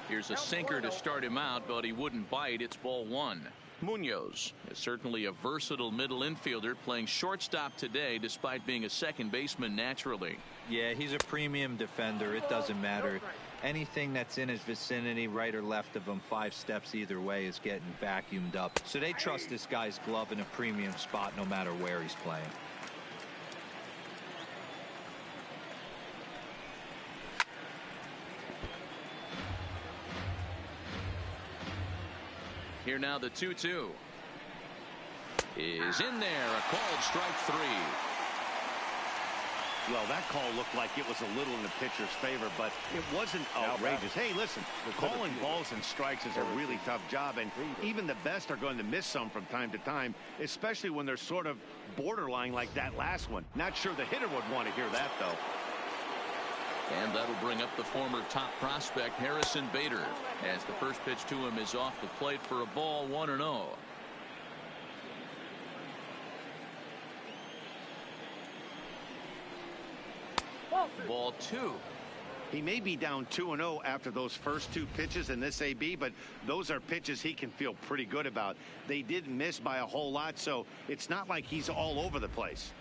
Speaker 1: Here's a sinker to start him out, but he wouldn't bite. It's ball 1. Munoz is certainly a versatile middle infielder, playing shortstop today despite being a second baseman naturally.
Speaker 4: Yeah, he's a premium defender. It doesn't matter. Anything that's in his vicinity, right or left of him, 5 steps either way, is getting vacuumed up. So they trust this guy's glove in a premium spot no matter where he's playing.
Speaker 1: Here now the 2-2 is in there. A called strike 3.
Speaker 2: Well, that call looked like it was a little in the pitcher's favor, but it wasn't outrageous. Hey, listen, calling balls and strikes is a really tough job, and even the best are going to miss some from time to time, especially when they're sort of borderline like that last one. Not sure the hitter would want to hear that, though.
Speaker 1: And that'll bring up the former top prospect Harrison Bader, as the first pitch to him is off the plate for a ball, 1-0. Ball 2.
Speaker 2: He may be down 2-0 after those first 2 pitches in this AB, but those are pitches he can feel pretty good about. They didn't miss by a whole lot, so it's not like he's all over the place.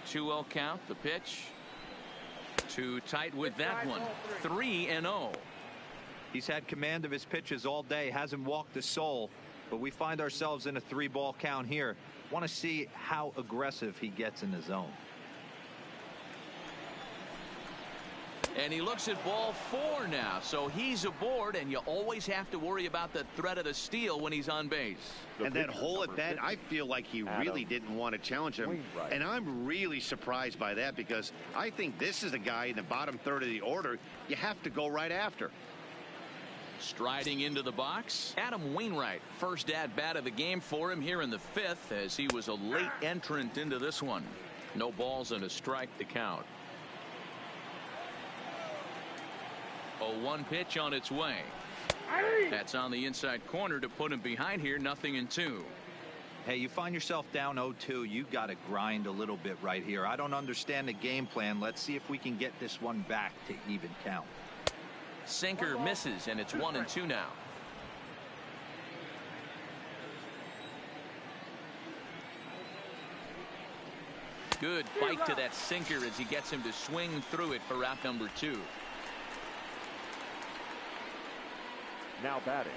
Speaker 1: 2-0 count. The pitch. Too tight with that one. 3-0.
Speaker 4: He's had command of his pitches all day, hasn't walked a soul, but we find ourselves in a 3-ball count here. Want to see how aggressive he gets in the zone.
Speaker 1: And he looks at ball 4 now, so he's aboard, and you always have to worry about the threat of the steal when he's on base.
Speaker 2: And that hole at bat, I feel like he really didn't want to challenge him. And I'm really surprised by that, because I think this is a guy in the bottom third of the order you have to go right after.
Speaker 1: Striding into the box, Adam Wainwright. First at-bat of the game for him here in the 5th, as he was a late entrant into this one. No balls and a strike to count. 0-1 pitch on its way. That's on the inside corner to put him behind here. 0-2.
Speaker 4: Hey, you find yourself down 0-2, you got to grind a little bit right here. I don't understand the game plan. Let's see if we can get this one back to even count.
Speaker 1: Sinker misses, and it's 1-2 now. Good bite to that sinker as he gets him to swing through it for out number 2.
Speaker 3: Now batting.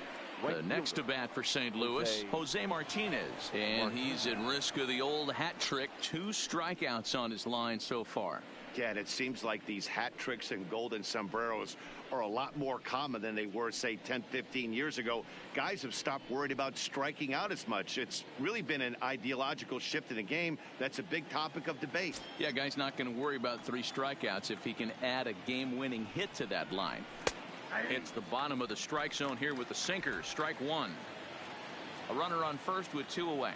Speaker 1: The next to bat for St. Louis, Jose Martinez. And he's at risk of the old hat trick. 2 strikeouts on his line so far.
Speaker 2: Yeah, and it seems like these hat tricks and golden sombreros are a lot more common than they were, say, 10, 15 years ago. Guys have stopped worried about striking out as much. It's really been an ideological shift in the game. That's a big topic of debate.
Speaker 1: Yeah, guy's not going to worry about 3 strikeouts if he can add a game-winning hit to that line. Hits the bottom of the strike zone here with the sinker. Strike 1. A runner on first with 2 away.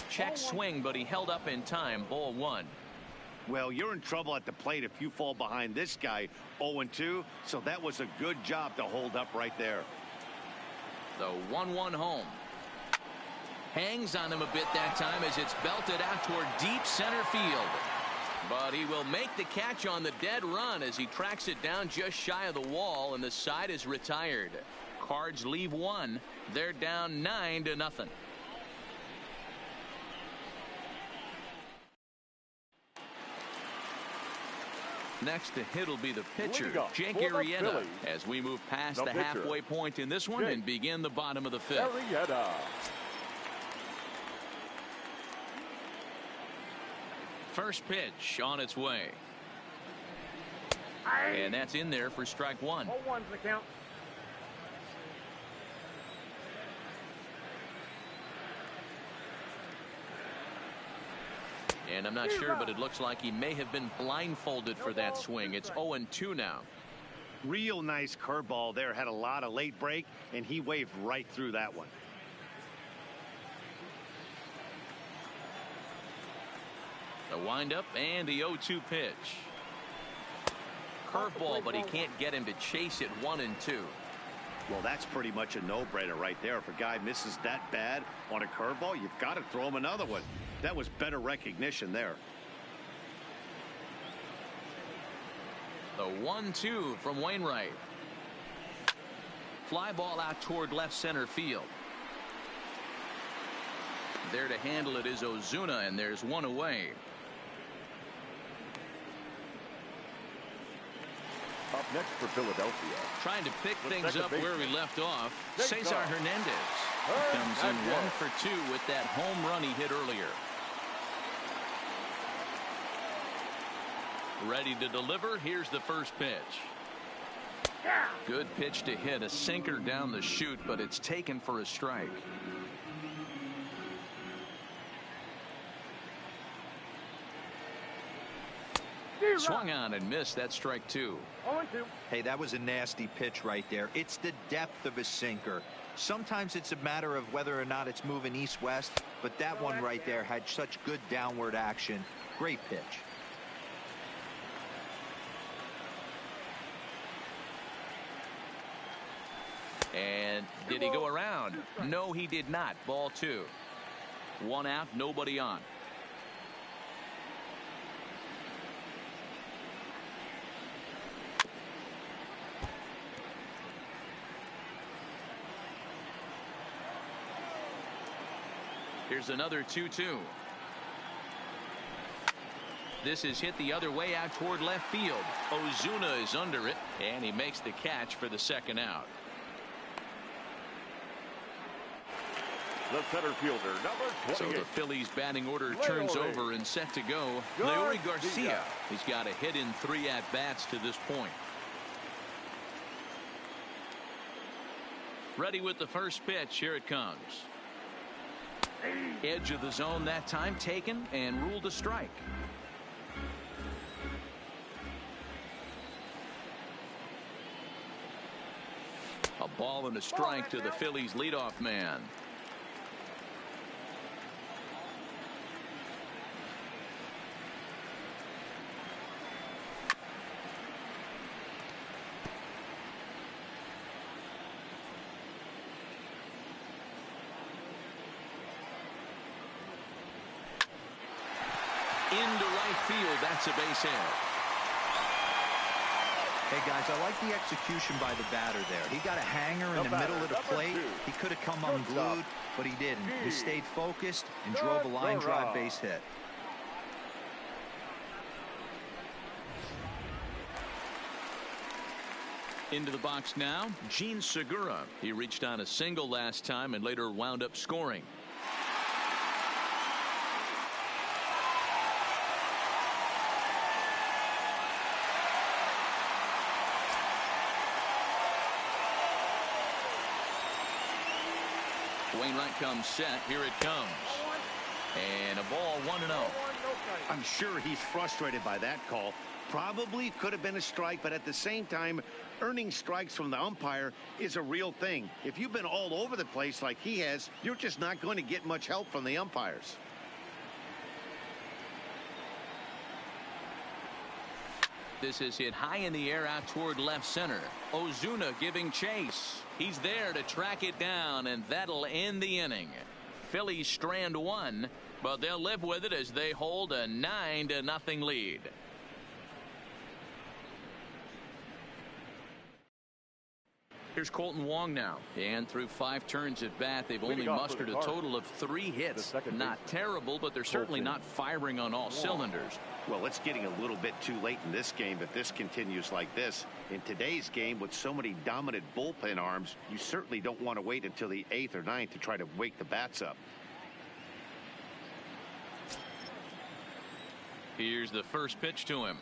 Speaker 1: Check swing, but he held up in time. Ball 1.
Speaker 2: Well, you're in trouble at the plate if you fall behind this guy. 0-2, so that was a good job to hold up right there.
Speaker 1: The 1-1 home. Hangs on him a bit that time as it's belted out toward deep center field. But he will make the catch on the dead run as he tracks it down just shy of the wall, and the side is retired. Cards leave 1. They're down 9-0. Next to hit will be the pitcher, Jake Arrieta, as we move past the halfway point in this one and begin the bottom of the 5th.
Speaker 3: Arrieta.
Speaker 1: First pitch on its way. And that's in there for strike 1.
Speaker 3: 0-1's the count.
Speaker 1: And I'm not sure, but it looks like he may have been blindfolded for that swing. It's 0-2 now.
Speaker 2: Real nice curveball there. Had a lot of late break, and he waved right through that one.
Speaker 1: The windup and the 0-2 pitch. Curveball, but he can't get him to chase it. 1-2.
Speaker 2: Well, that's pretty much a no-brainer right there. If a guy misses that bad on a curveball, you've got to throw him another one. That was better recognition there.
Speaker 1: The 1-2 from Wainwright. Fly ball out toward left center field. There to handle it is Ozuna, and there's 1 away.
Speaker 3: Up next for Philadelphia.
Speaker 1: Trying to pick things up where we left off. Cesar Hernandez comes in 1 for 2 with that home run he hit earlier. Ready to deliver. Here's the first pitch. Good pitch to hit. A sinker down the chute, but it's taken for a strike. Swung on and missed. That strike 2.
Speaker 3: 0-2.
Speaker 4: Hey, that was a nasty pitch right there. It's the depth of a sinker. Sometimes it's a matter of whether or not it's moving east-west, but that one right there had such good downward action. Great pitch.
Speaker 1: And did he go around? No, he did not. Ball 2. 1 out, nobody on. Here's another 2-2. This is hit the other way out toward left field. Ozuna is under it, and he makes the catch for the second out.
Speaker 3: The center fielder, number 28.
Speaker 1: So the Phillies batting order turns over and set to go. Leury Garcia. He's got a hit in 3 at-bats to this point. Ready with the first pitch. Here it comes. Edge of the zone that time, taken and ruled a strike. A ball and a strike to the Phillies leadoff man. into right field. That's a base hit.
Speaker 4: Hey, guys, I like the execution by the batter there. He got a hanger in the middle of the plate. He could have come unglued, but he didn't. He stayed focused and drove a line drive base hit.
Speaker 1: Into the box now, Gene Segura. He reached on a single last time and later wound up scoring. Wainwright comes set. Here it comes. And a ball 1-0.
Speaker 2: I'm sure he's frustrated by that call. Probably could have been a strike, but at the same time, earning strikes from the umpire is a real thing. If you've been all over the place like he has, you're just not going to get much help from the umpires.
Speaker 1: This is hit high in the air out toward left center. Ozuna giving chase. He's there to track it down, and that'll end the inning. Phillies strand one, but they'll live with it as they hold a 9-0 lead. Here's Colton Wong now, and through 5 turns at bat, they've only mustered a total of 3 hits. Not terrible, but they're certainly not firing on all cylinders.
Speaker 2: Well, it's getting a little bit too late in this game if this continues like this. In today's game, with so many dominant bullpen arms, you certainly don't want to wait until the 8th or 9th to try to wake the bats up.
Speaker 1: Here's the first pitch to him.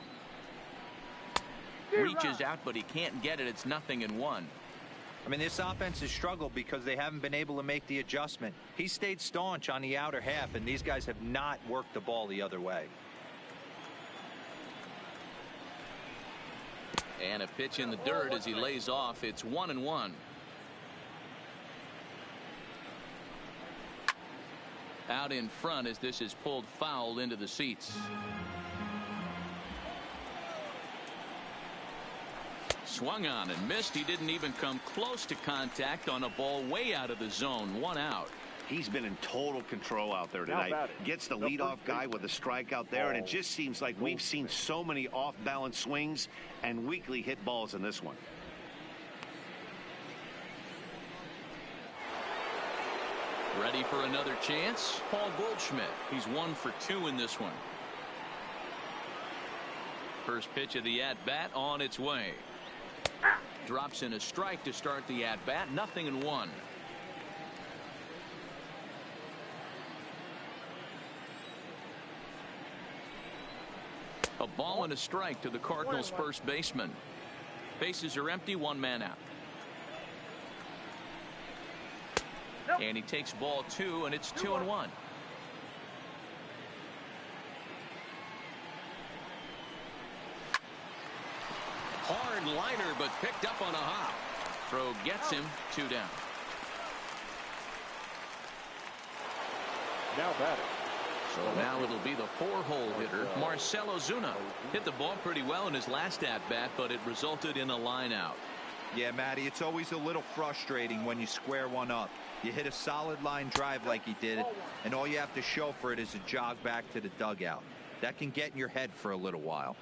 Speaker 1: Reaches out, but he can't get it. It's 0-1.
Speaker 4: I mean, this offense has struggled because they haven't been able to make the adjustment. He stayed staunch on the outer half, and these guys have not worked the ball the other way.
Speaker 1: And a pitch in the dirt as he lays off. It's 1-1. Out in front as this is pulled foul into the seats. Swung on and missed. He didn't even come close to contact on a ball way out of the zone. 1 out.
Speaker 2: He's been in total control out there tonight. Gets the leadoff guy with a strikeout there, and it just seems like we've seen so many off-balance swings and weakly hit balls in this one.
Speaker 1: Ready for another chance? Paul Goldschmidt. He's 1 for 2 in this one. First pitch of the at-bat on its way. Drops in a strike to start the at-bat. 0-1. A ball and a strike to the Cardinals' first baseman. Bases are empty. 1 man out. And he takes ball 2, and it's 2-1. Hard liner, but picked up on a hop. Throw gets him. 2 down.
Speaker 3: Now batting.
Speaker 1: So now it'll be the 4-hole hitter, Marcell Ozuna. Hit the ball pretty well in his last at-bat, but it resulted in a line out.
Speaker 4: Yeah, Matty, it's always a little frustrating when you square one up. You hit a solid line drive like he did, and all you have to show for it is a jog back to the dugout. That can get in your head for a little while.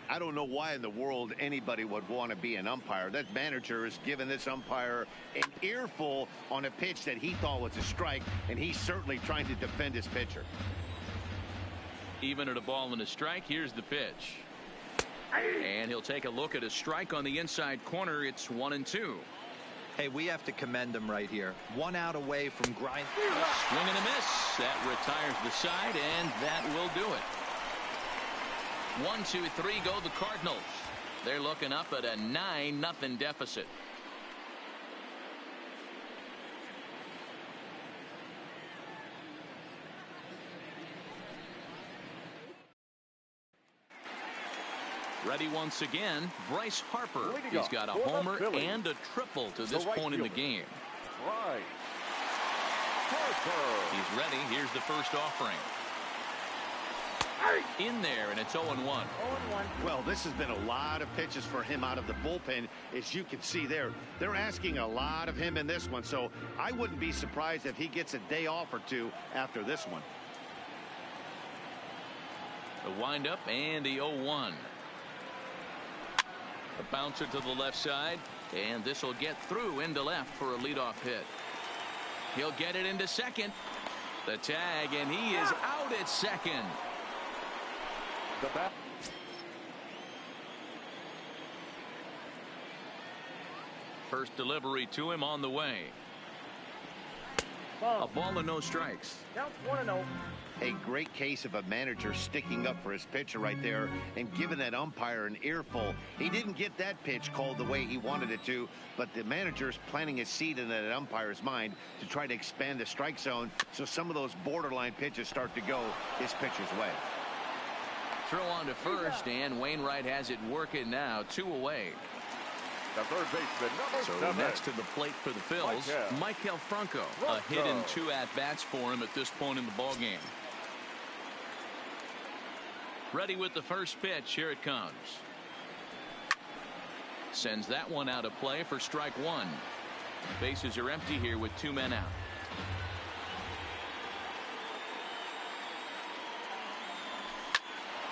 Speaker 2: I don't know why in the world anybody would want to be an umpire. That manager has given this umpire an earful on a pitch that he thought was a strike, and he's certainly trying to defend his pitcher.
Speaker 1: Even at a ball and a strike, here's the pitch. And he'll take a look at a strike on the inside corner. It's 1-2.
Speaker 4: Hey, we have to commend him right here. 1 out away from grind.
Speaker 1: Swing and a miss. That retires the side, and that will do it. 1, 2, 3 go the Cardinals. They're looking up at a 9-0 deficit. Ready once again, Bryce Harper. He's got a homer and a triple to this point in the game.
Speaker 3: Right. Harper.
Speaker 1: He's ready. Here's the first offering. In there, and it's 0-1.
Speaker 2: Well, this has been a lot of pitches for him out of the bullpen. As you can see there, they're asking a lot of him in this one, so I wouldn't be surprised if he gets a day off or 2 after this one.
Speaker 1: The windup and the 0-1. A bouncer to the left side, and this will get through into left for a leadoff hit. He'll get it into second. The tag, and he is out at second.
Speaker 3: The bat.
Speaker 1: First delivery to him on the way. A ball and no strikes.
Speaker 5: Count 1-0.
Speaker 2: A great case of a manager sticking up for his pitcher right there and giving that umpire an earful. He didn't get that pitch called the way he wanted it to, but the manager's planting a seed in that umpire's mind to try to expand the strike zone so some of those borderline pitches start to go his pitcher's way.
Speaker 1: Throw on to first, and Wainwright has it working now. 2 away.
Speaker 3: The third baseman, number
Speaker 1: So
Speaker 3: 7.
Speaker 1: next to the plate for the Phils, Michael Franco. A hit and 2 at-bats for him at this point in the ballgame. Ready with the first pitch. Here it comes. Sends that one out of play for strike 1. Bases are empty here with 2 men out.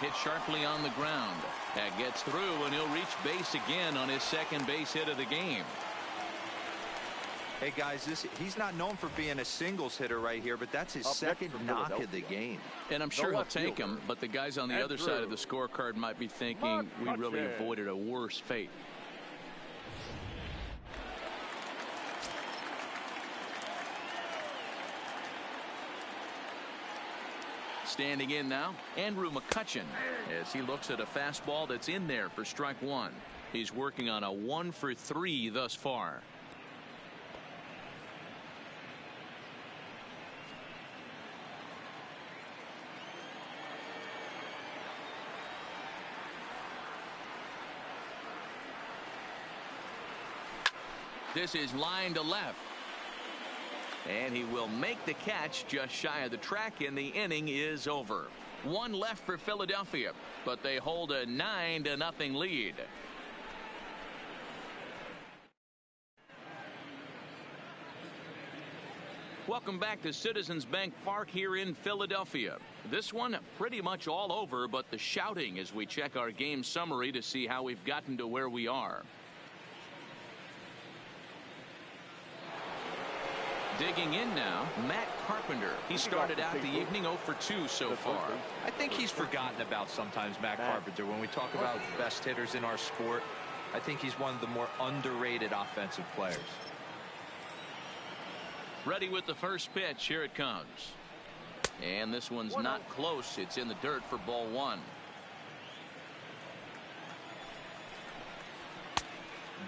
Speaker 1: Hit sharply on the ground. That gets through, and he'll reach base again on his second base hit of the game.
Speaker 4: Hey guys, he's not known for being a singles hitter right here, but that's his
Speaker 3: Up next
Speaker 4: second
Speaker 3: for
Speaker 4: knock of
Speaker 3: Philadelphia.
Speaker 4: the game.
Speaker 1: And I'm sure he'll
Speaker 3: left
Speaker 1: take
Speaker 3: fielder.
Speaker 1: him, but the guys on the other side of the scorecard might be thinking we really
Speaker 3: McCutcheon.
Speaker 1: avoided a worse fate. Standing in now, Andrew McCutcheon, as he looks at a fastball that's in there for strike 1. He's working on a 1 for 3 thus far. This is line to left. And he will make the catch just shy of the track, and the inning is over. 1 left for Philadelphia, but they hold a 9-0 lead. Welcome back to Citizens Bank Park here in Philadelphia. This one pretty much all over, but the shouting as we check our game summary to see how we've gotten to where we are. Digging in now, Matt Carpenter. He started out the evening 0 for 2 so far.
Speaker 4: I think he's forgotten about sometimes, Matt Carpenter. When we talk about best hitters in our sport, I think he's one of the more underrated offensive players.
Speaker 1: Ready with the first pitch. Here it comes. And this one's not close. It's in the dirt for ball 1.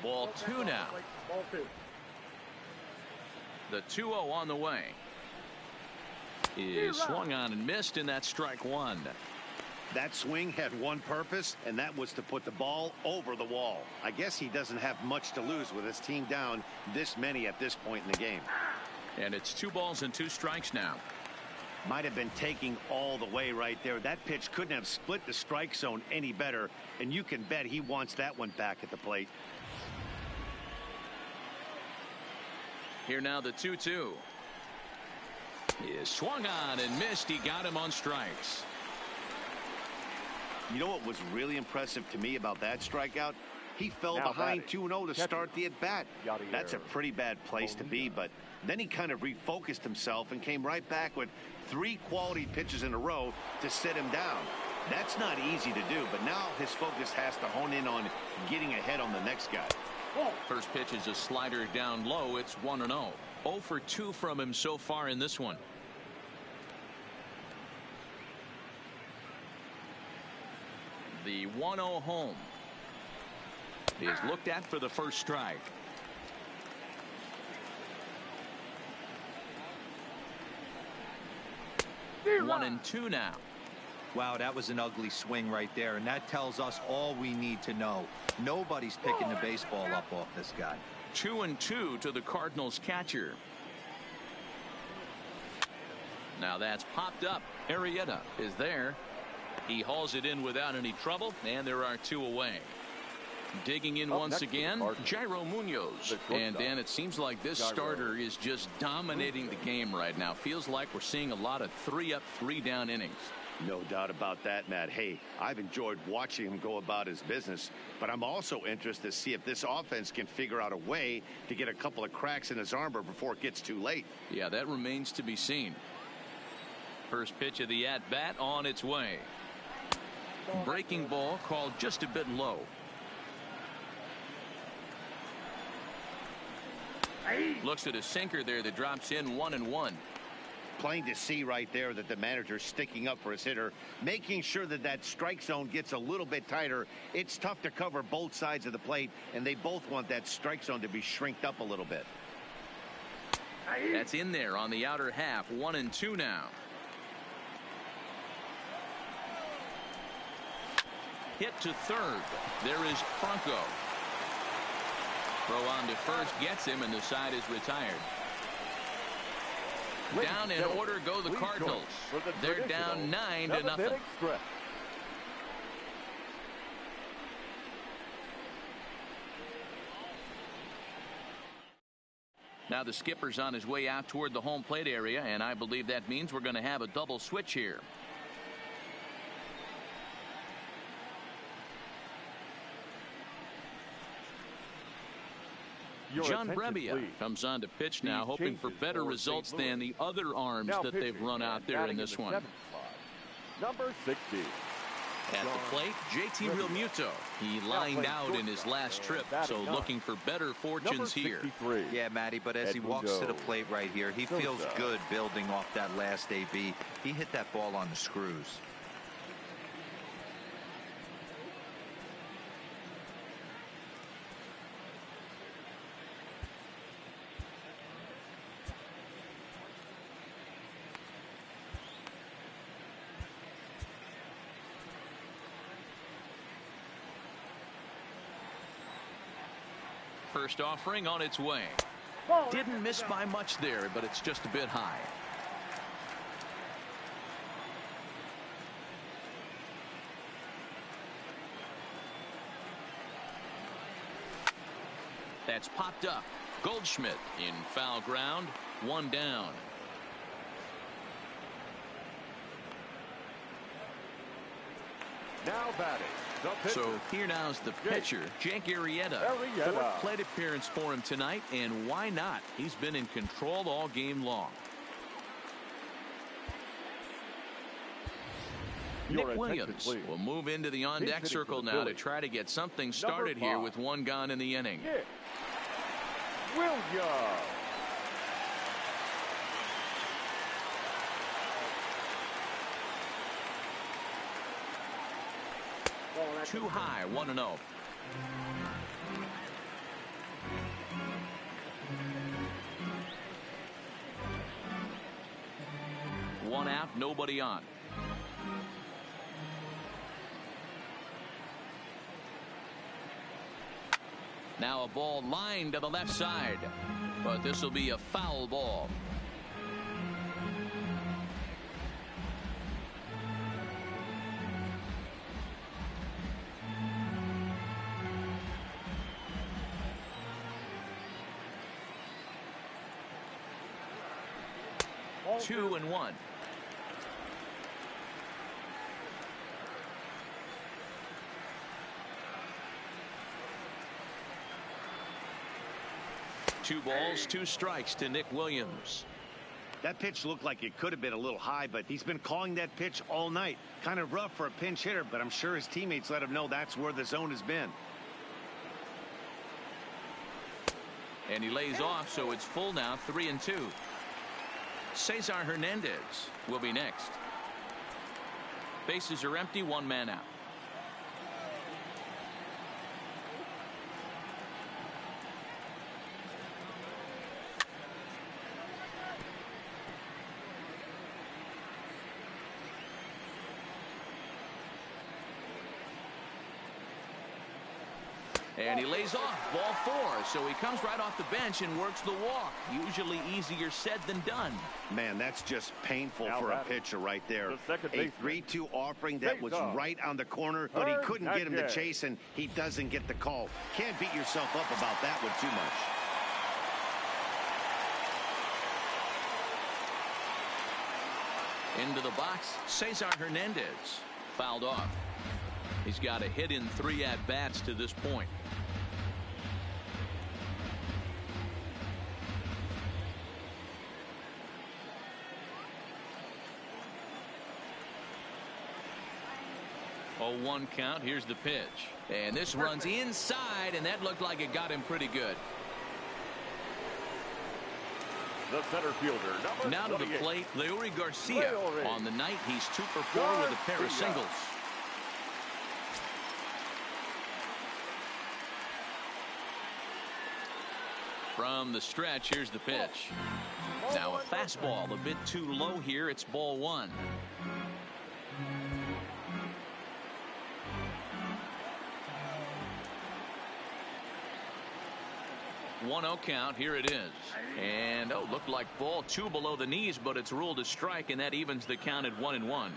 Speaker 1: Ball 2 now.
Speaker 5: Ball 2.
Speaker 1: The 2-0 on the way. Is swung on and missed, and that's strike 1.
Speaker 2: That swing had one purpose, and that was to put the ball over the wall. I guess he doesn't have much to lose with his team down this many at this point in the game.
Speaker 1: And it's 2 balls and 2 strikes now.
Speaker 2: Might have been taking all the way right there. That pitch couldn't have split the strike zone any better, and you can bet he wants that one back at the plate.
Speaker 1: Here now the 2-2. Is swung on and missed. He got him on strikes.
Speaker 2: You know what was really impressive to me about that strikeout? He fell
Speaker 3: Now
Speaker 2: behind
Speaker 3: batting.
Speaker 2: 2-0 to
Speaker 3: Catcher.
Speaker 2: start the at-bat.
Speaker 3: Yadier.
Speaker 2: That's a pretty bad place to be, but then he kind of refocused himself and came right back with 3 quality pitches in a row to sit him down. That's not easy to do, but now his focus has to hone in on getting ahead on the next guy.
Speaker 1: First pitch is a slider down low. It's 1-0. 0 for 2 from him so far in this one. The 1-0 home is looked at for the first strike. One and 2 now.
Speaker 4: Wow, that was an ugly swing right there, and that tells us all we need to know. Nobody's picking the baseball up off this guy.
Speaker 1: 2-2 to the Cardinals catcher. Now that's popped up. Arrieta is there. He hauls it in without any trouble, and there are 2 away. Digging in
Speaker 3: Up
Speaker 1: once
Speaker 3: next for the
Speaker 1: again,
Speaker 3: Cardinals,
Speaker 1: Jairo Munoz.
Speaker 3: the
Speaker 1: And
Speaker 3: shortstop.
Speaker 1: Dan, it seems like this
Speaker 3: Jairo.
Speaker 1: starter is just dominating the game right now. Feels like we're seeing a lot of 3-up, 3-down innings.
Speaker 2: No doubt about that, Matt. Hey, I've enjoyed watching him go about his business, but I'm also interested to see if this offense can figure out a way to get a couple of cracks in his armor before it gets too late.
Speaker 1: Yeah, that remains to be seen. First pitch of the at-bat on its way. Breaking ball called just a bit low. Looks at a sinker there that drops in 1-1.
Speaker 2: Plain to see right there that the manager's sticking up for his hitter, making sure that that strike zone gets a little bit tighter. It's tough to cover both sides of the plate, and they both want that strike zone to be shrinked up a little bit.
Speaker 1: That's in there on the outer half. 1-2 now. Hit to third. There is Franco. Throw on to first gets him, and the side is retired. Down in order go the Cardinals. They're down 9-0. Now the skipper's on his way out toward the home plate area, and I believe that means we're going to have a double switch here. John Brebbia comes on to pitch now, hoping for better results than the other arms that they've run out there in this one.
Speaker 3: Number 60.
Speaker 1: At the plate, JT Realmuto. He lined out in his last trip, so looking for better fortunes here.
Speaker 4: Yeah, Matty, but as he walks to the plate right here, he feels good building off that last AB. He hit that ball on the screws.
Speaker 1: First offering on its way. Didn't miss by much there, but it's just a bit high. That's popped up. Goldschmidt in foul ground. 1 down.
Speaker 3: Now batting.
Speaker 1: So here now's the pitcher, Jake Arrieta. Fourth plate appearance for him tonight, and why not? He's been in control all game long. Nick Williams will move into the on-deck circle now to try to get something started here with 1 gone in the inning.
Speaker 3: Williams.
Speaker 1: Too high, 1-0. One out, nobody on. Now a ball lined to the left side, but this will be a foul ball. Two and one. Two balls, 2 strikes to Nick Williams.
Speaker 2: That pitch looked like it could have been a little high, but he's been calling that pitch all night. Kind of rough for a pinch hitter, but I'm sure his teammates let him know that's where the zone has been.
Speaker 1: And he lays off, so it's full now, 3-2. Cesar Hernandez will be next. Bases are empty, 1 man out. And he lays off, ball 4, so he comes right off the bench and works the walk. Usually easier said than done.
Speaker 2: Man, that's just painful for a pitcher right there. A 3-2 offering that was right on the corner, but he couldn't get him to chase, and he doesn't get the call. Can't beat yourself up about that one too much.
Speaker 1: Into the box, Cesar Hernandez. Fouled off. He's got a hit in 3 at-bats to this point. Oh, 1 count. Here's the pitch. And this runs inside, and that looked like it got him pretty good.
Speaker 3: The center fielder, number
Speaker 1: Now to the
Speaker 3: 28.
Speaker 1: plate, Leury Garcia. On the night, he's 2 for 4 with a pair of singles. From the stretch, here's the pitch. Now a fastball, a bit too low here. It's ball 1. One-oh count. Here it is. And looked like ball 2 below the knees, but it's ruled a strike, and that evens the count at 1-1.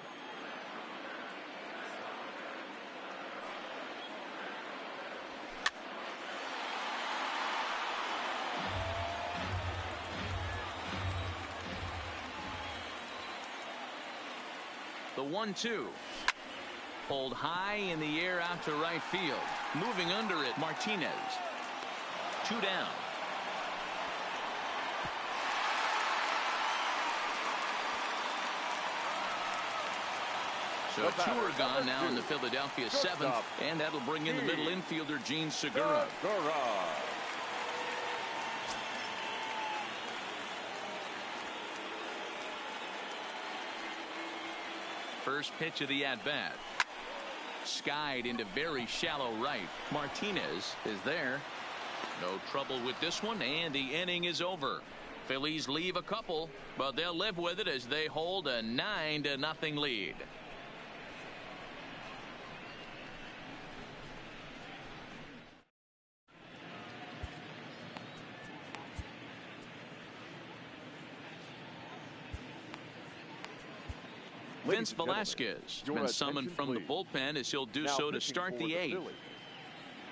Speaker 1: The 1-2. Pulled high in the air out to right field. Moving under it, Martinez. 2 down. So 2 are gone now in the Philadelphia 7th, and that'll bring in the middle infielder, Gene Segura. First pitch of the at-bat. Skied into very shallow right. Martinez is there. No trouble with this one, and the inning is over. Phillies leave a couple, but they'll live with it as they hold a 9-0 lead. Vince Velasquez been summoned from the bullpen as he'll do so to start the 8th.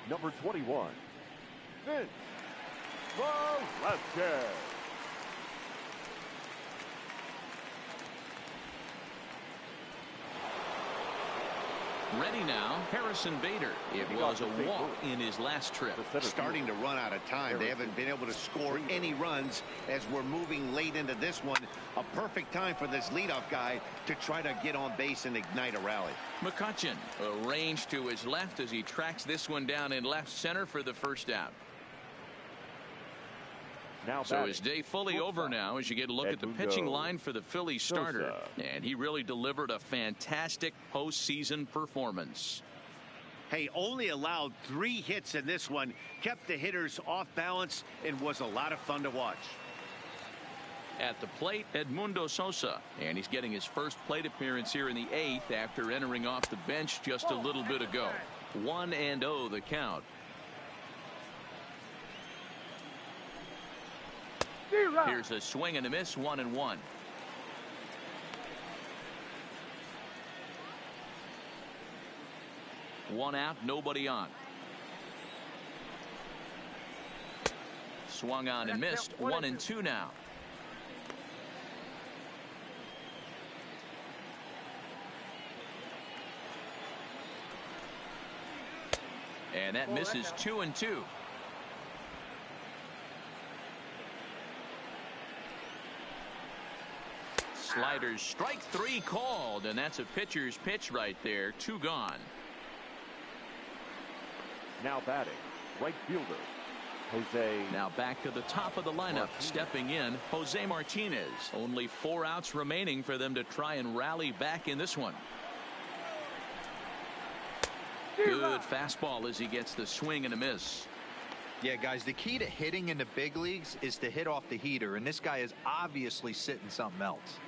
Speaker 3: Number 21, Vince Velasquez.
Speaker 1: Ready now, Harrison Bader. It was a walk in his last trip.
Speaker 2: Starting to run out of time. They haven't been able to score any runs as we're moving late into this one. A perfect time for this leadoff guy to try to get on base and ignite a rally.
Speaker 1: McCutchen arranged to his left as he tracks this one down in left center for the first out. So his day fully over now as you get a look at the pitching line for the Phillies starter. And he really delivered a fantastic postseason performance.
Speaker 2: Hey, only allowed 3 hits in this one, kept the hitters off balance, and was a lot of fun to watch.
Speaker 1: At the plate, Edmundo Sosa, and he's getting his first plate appearance here in the 8th after entering off the bench just a little bit ago. 1-0 the count. Here's a swing and a miss, 1-1. One out, nobody on. Swung on and missed, 1-2 now. And that misses, 2-2. Sliders, strike 3 called, and that's a pitcher's pitch right there. 2 gone.
Speaker 3: Now batting, right fielder, Jose.
Speaker 1: Now back to the top of the lineup, stepping in, Jose Martinez. Only 4 outs remaining for them to try and rally back in this one. Good fastball as he gets the swing and a miss.
Speaker 4: Yeah, guys, the key to hitting in the big leagues is to hit off the heater, and this guy is obviously sitting something else.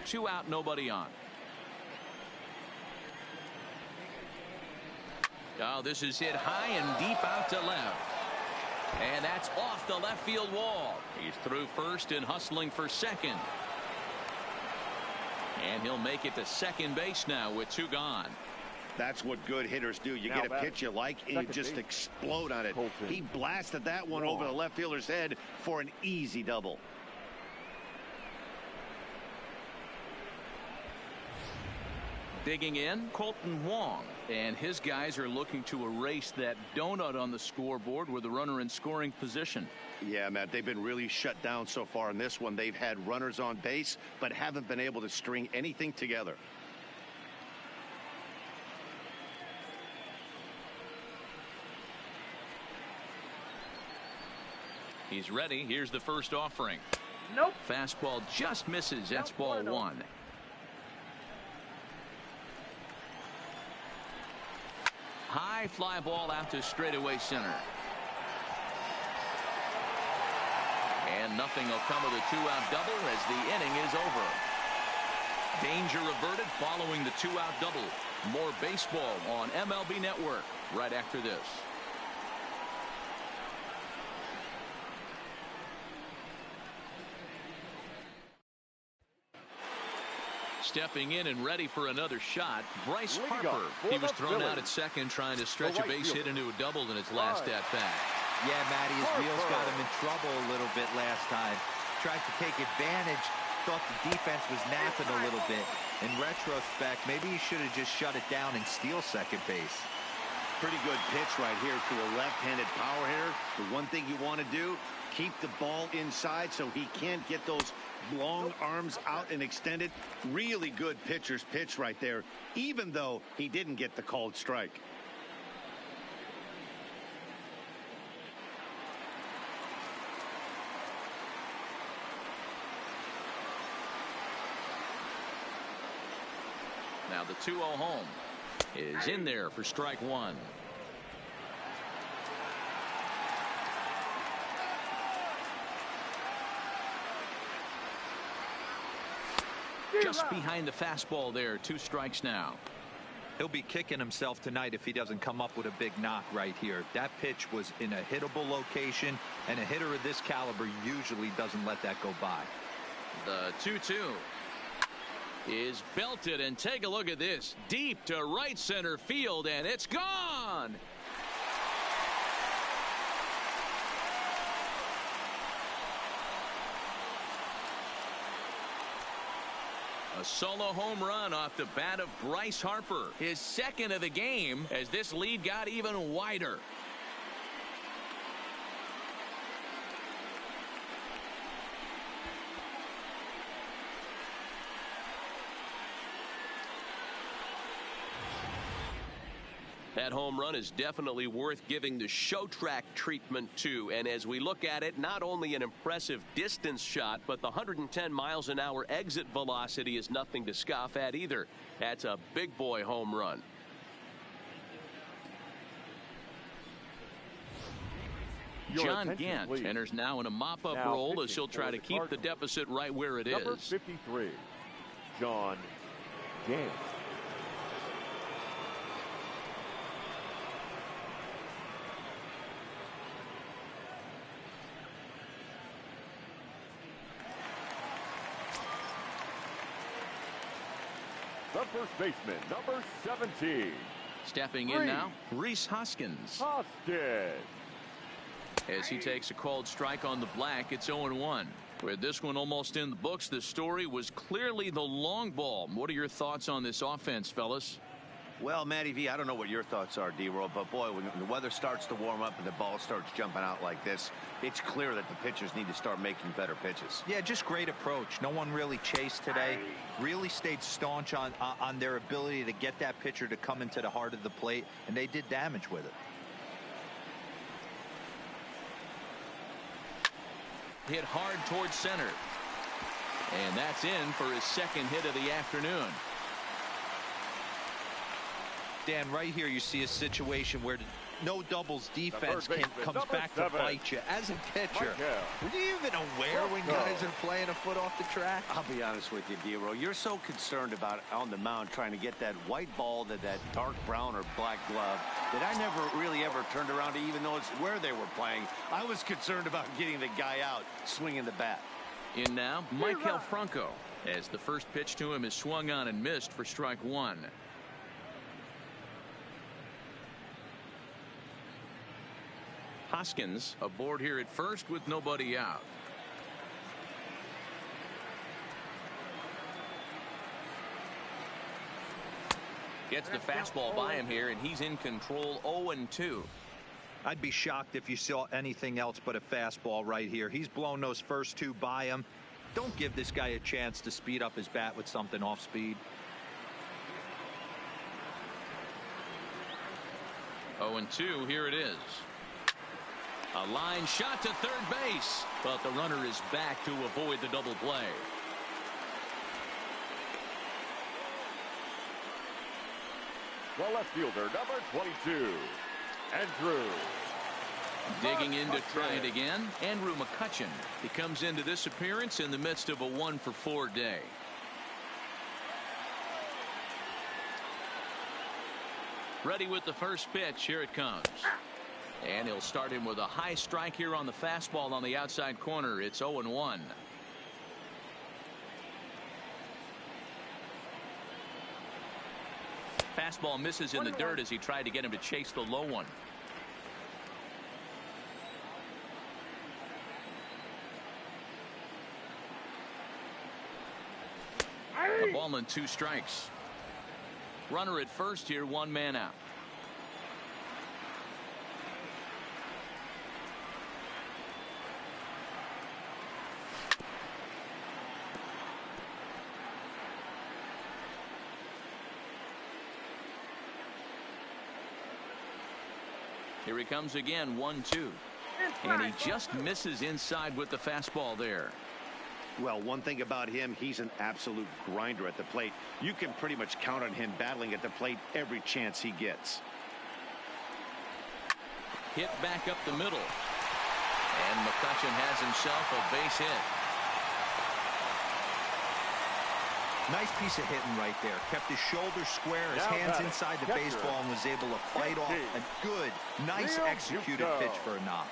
Speaker 1: 2 out, nobody on. Oh, this is hit high and deep out to left. And that's off the left field wall. He's through first and hustling for second. And he'll make it to second base now with 2 gone.
Speaker 2: That's what good hitters do. You get a pitch you like and you just explode on it. He blasted that one over the left fielder's head for an easy double.
Speaker 1: Digging in, Colton Wong, and his guys are looking to erase that donut on the scoreboard with the runner in scoring position.
Speaker 2: Yeah, Matt, they've been really shut down so far in this one. They've had runners on base, but haven't been able to string anything together.
Speaker 1: He's ready. Here's the first offering.
Speaker 5: Nope.
Speaker 1: Fastball just misses. That's ball one. High fly ball out to straightaway center. And nothing will come of the two-out double as the inning is over. Danger averted following the two-out double. More baseball on MLB Network right after this. Stepping in and ready for another shot, Bryce Harper. He was thrown out at second trying to stretch a base hit into a double in his last at-bat.
Speaker 4: Yeah, Matty, his wheels got him in trouble a little bit last time. Tried to take advantage, thought the defense was napping a little bit. In retrospect, maybe he should have just shut it down and steal second base.
Speaker 2: Pretty good pitch right here to a left-handed power hitter. The one thing you want to do, keep the ball inside so he can't get those long arms out and extended. Really good pitcher's pitch right there, even though he didn't get the called strike.
Speaker 1: Now the 2-0 home is in there for strike one. Just behind the fastball there. 2 strikes now.
Speaker 4: He'll be kicking himself tonight if he doesn't come up with a big knock right here. That pitch was in a hittable location, and a hitter of this caliber usually doesn't let that go by.
Speaker 1: The 2-2 is belted, and take a look at this. Deep to right center field, and it's gone. A solo home run off the bat of Bryce Harper. His second of the game as this lead got even wider. That home run is definitely worth giving the show track treatment to. And as we look at it, not only an impressive distance shot, but the 110 miles an hour exit velocity is nothing to scoff at either. That's a big boy home run. John Gant enters now in a mop-up role as he'll try to keep the deficit right where it is.
Speaker 3: Number 53, John Gant. The first baseman, number 17.
Speaker 1: Stepping in now, Rhys Hoskins. As he takes a called strike on the black, it's 0-1. With this one almost in the books, the story was clearly the long ball. What are your thoughts on this offense, fellas?
Speaker 2: Well, Matty V, I don't know what your thoughts are, D-Roll, but boy, when the weather starts to warm up and the ball starts jumping out like this, it's clear that the pitchers need to start making better pitches.
Speaker 4: Yeah, just great approach. No one really chased today. Really stayed staunch on their ability to get that pitcher to come into the heart of the plate, and they did damage with it.
Speaker 1: Hit hard towards center. And that's in for his second hit of the afternoon.
Speaker 4: Dan, right here you see a situation where no doubles defense comes back to bite you. As a pitcher, were you even aware when guys are playing a foot off the track?
Speaker 2: I'll be honest with you, D-Roll. You're so concerned about on the mound trying to get that white ball to that dark brown or black glove that I never really ever turned around to even notice where they were playing. I was concerned about getting the guy out swinging the bat.
Speaker 1: In now, Maikel Franco, as the first pitch to him is swung on and missed for strike one. Hoskins aboard here at first with nobody out. Gets the fastball by him here, and he's in control. 0-2.
Speaker 4: I'd be shocked if you saw anything else but a fastball right here. He's blown those first two by him. Don't give this guy a chance to speed up his bat with something off speed.
Speaker 1: 0-2, here it is. A line shot to third base, but the runner is back to avoid the double play.
Speaker 3: The left fielder, number 22, Andrew.
Speaker 1: Digging in to try it again, Andrew McCutcheon. He comes into this appearance in the midst of a 1-for-4 day. Ready with the first pitch. Here it comes. And he'll start him with a high strike here on the fastball on the outside corner. It's 0-1. Fastball misses in the dirt as he tried to get him to chase the low one. A ball and 2 strikes. Runner at first here, 1 man out. Here he comes again, 1-2. And he just misses inside with the fastball there.
Speaker 2: Well, one thing about him, he's an absolute grinder at the plate. You can pretty much count on him battling at the plate every chance he gets.
Speaker 1: Hit back up the middle. And McCutcheon has himself a base hit.
Speaker 4: Nice piece of hitting right there. Kept his shoulders square, his hands inside the baseball, and was able to fight off a good, nice executed pitch for a knock.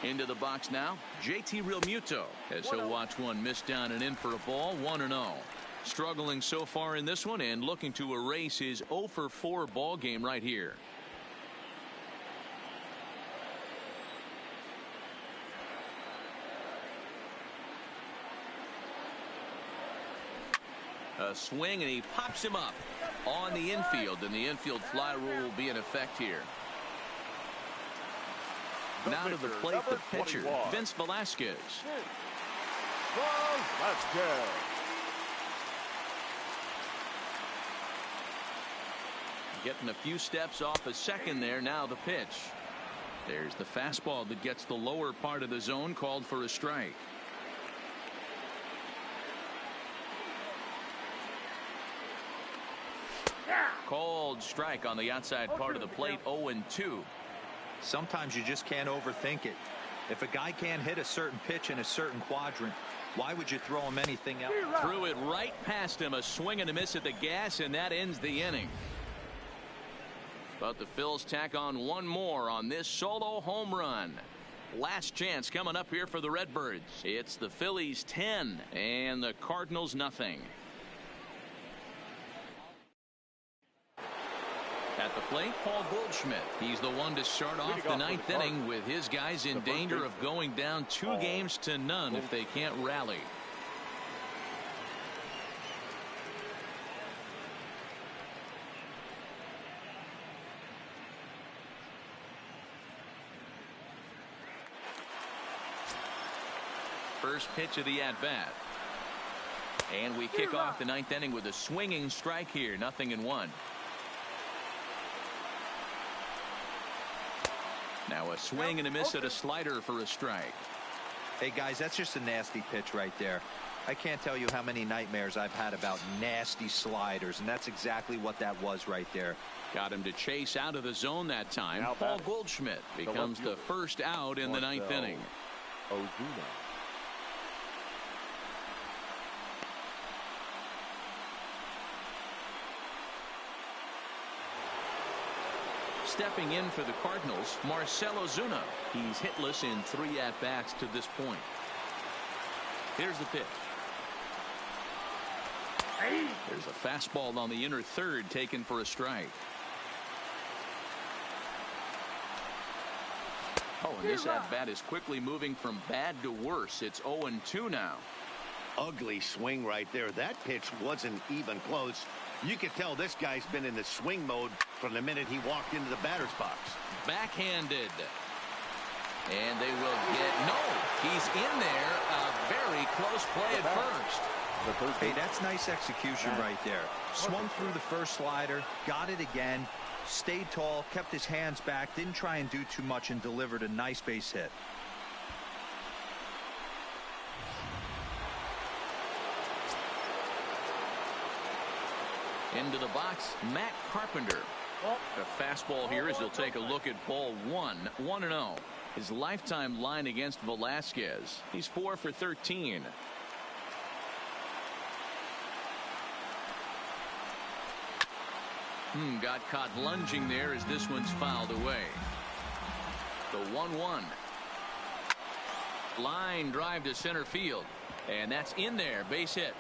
Speaker 1: Into the box now, JT Realmuto, as he'll watch one miss down and in for a ball. 1-0. Struggling so far in this one and looking to erase his 0-for-4 ball game right here. A swing, and he pops him up on the infield, and the infield fly rule will be in effect here. Now to the plate, the pitcher, Vince Velasquez. Getting a few steps off a second there. Now the pitch. There's the fastball that gets the lower part of the zone, called for a strike. Called strike on the outside part of the plate. 0-2.
Speaker 4: Sometimes you just can't overthink it. If a guy can't hit a certain pitch in a certain quadrant, why would you throw him anything else?
Speaker 1: Threw it right past him. A swing and a miss at the gas, and that ends the inning. But the Phils tack on one more on this solo home run. Last chance coming up here for the Redbirds. It's the Phillies 10 and the Cardinals nothing. At the plate, Paul Goldschmidt. He's the one to start off the 9th inning with his guys in danger of going down 2 games to none if they can't rally. First pitch of the at-bat. And we kick off the 9th inning with a swinging strike here. 0-1. Now a swing and a miss at a slider for a strike.
Speaker 4: Hey guys, that's just a nasty pitch right there. I can't tell you how many nightmares I've had about nasty sliders, and that's exactly what that was right there.
Speaker 1: Got him to chase out of the zone that time. Paul Goldschmidt becomes the first out in the 9th inning. Stepping in for the Cardinals, Marcell Ozuna. He's hitless in 3 at-bats to this point. Here's the pitch. There's a fastball on the inner third taken for a strike. Oh, and this at-bat is quickly moving from bad to worse. It's 0-2 now.
Speaker 2: Ugly swing right there. That pitch wasn't even close. You could tell this guy's been in the swing mode from the minute he walked into the batter's box.
Speaker 1: Backhanded. And they will get... No! He's in there. A very close play at first.
Speaker 4: Hey, that's nice execution right there. Swung through the first slider, got it again, stayed tall, kept his hands back, didn't try and do too much, and delivered a nice base hit.
Speaker 1: Into the box, Matt Carpenter. A fastball here as he'll take a look at ball one. 1-0. His lifetime line against Velasquez. He's 4 for 13. Got caught lunging there as this one's fouled away. The 1-1. Line drive to center field. And that's in there. Base hit.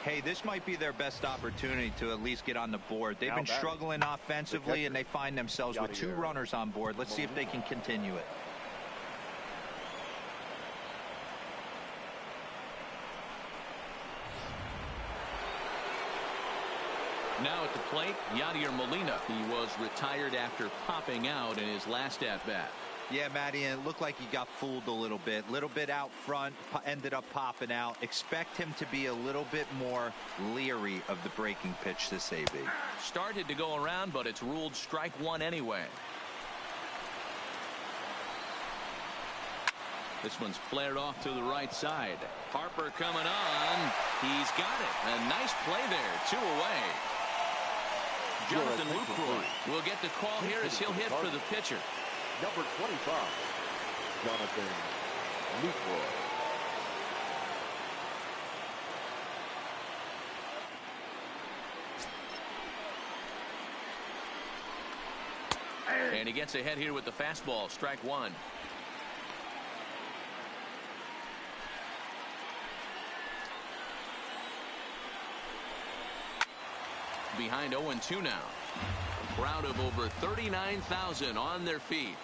Speaker 4: Hey, this might be their best opportunity to at least get on the board. They've been struggling offensively, and they find themselves with 2 runners on board. Let's see if they can continue it.
Speaker 1: Now at the plate, Yadier Molina. He was retired after popping out in his last at-bat.
Speaker 4: Yeah, Matty, and it looked like he got fooled a little bit out front, ended up popping out. Expect him to be a little bit more leery of the breaking pitch this AB.
Speaker 1: Started to go around, but it's ruled strike one anyway. This one's flared off to the right side. Harper coming on. He's got it. A nice play there. 2 away. Jonathan Lucroy will get the call here as he'll hit for the pitcher.
Speaker 3: Number 25, Jonathan Lucroy.
Speaker 1: And he gets ahead here with the fastball. Strike one. Behind 0-2 now. A crowd of over 39,000 on their feet.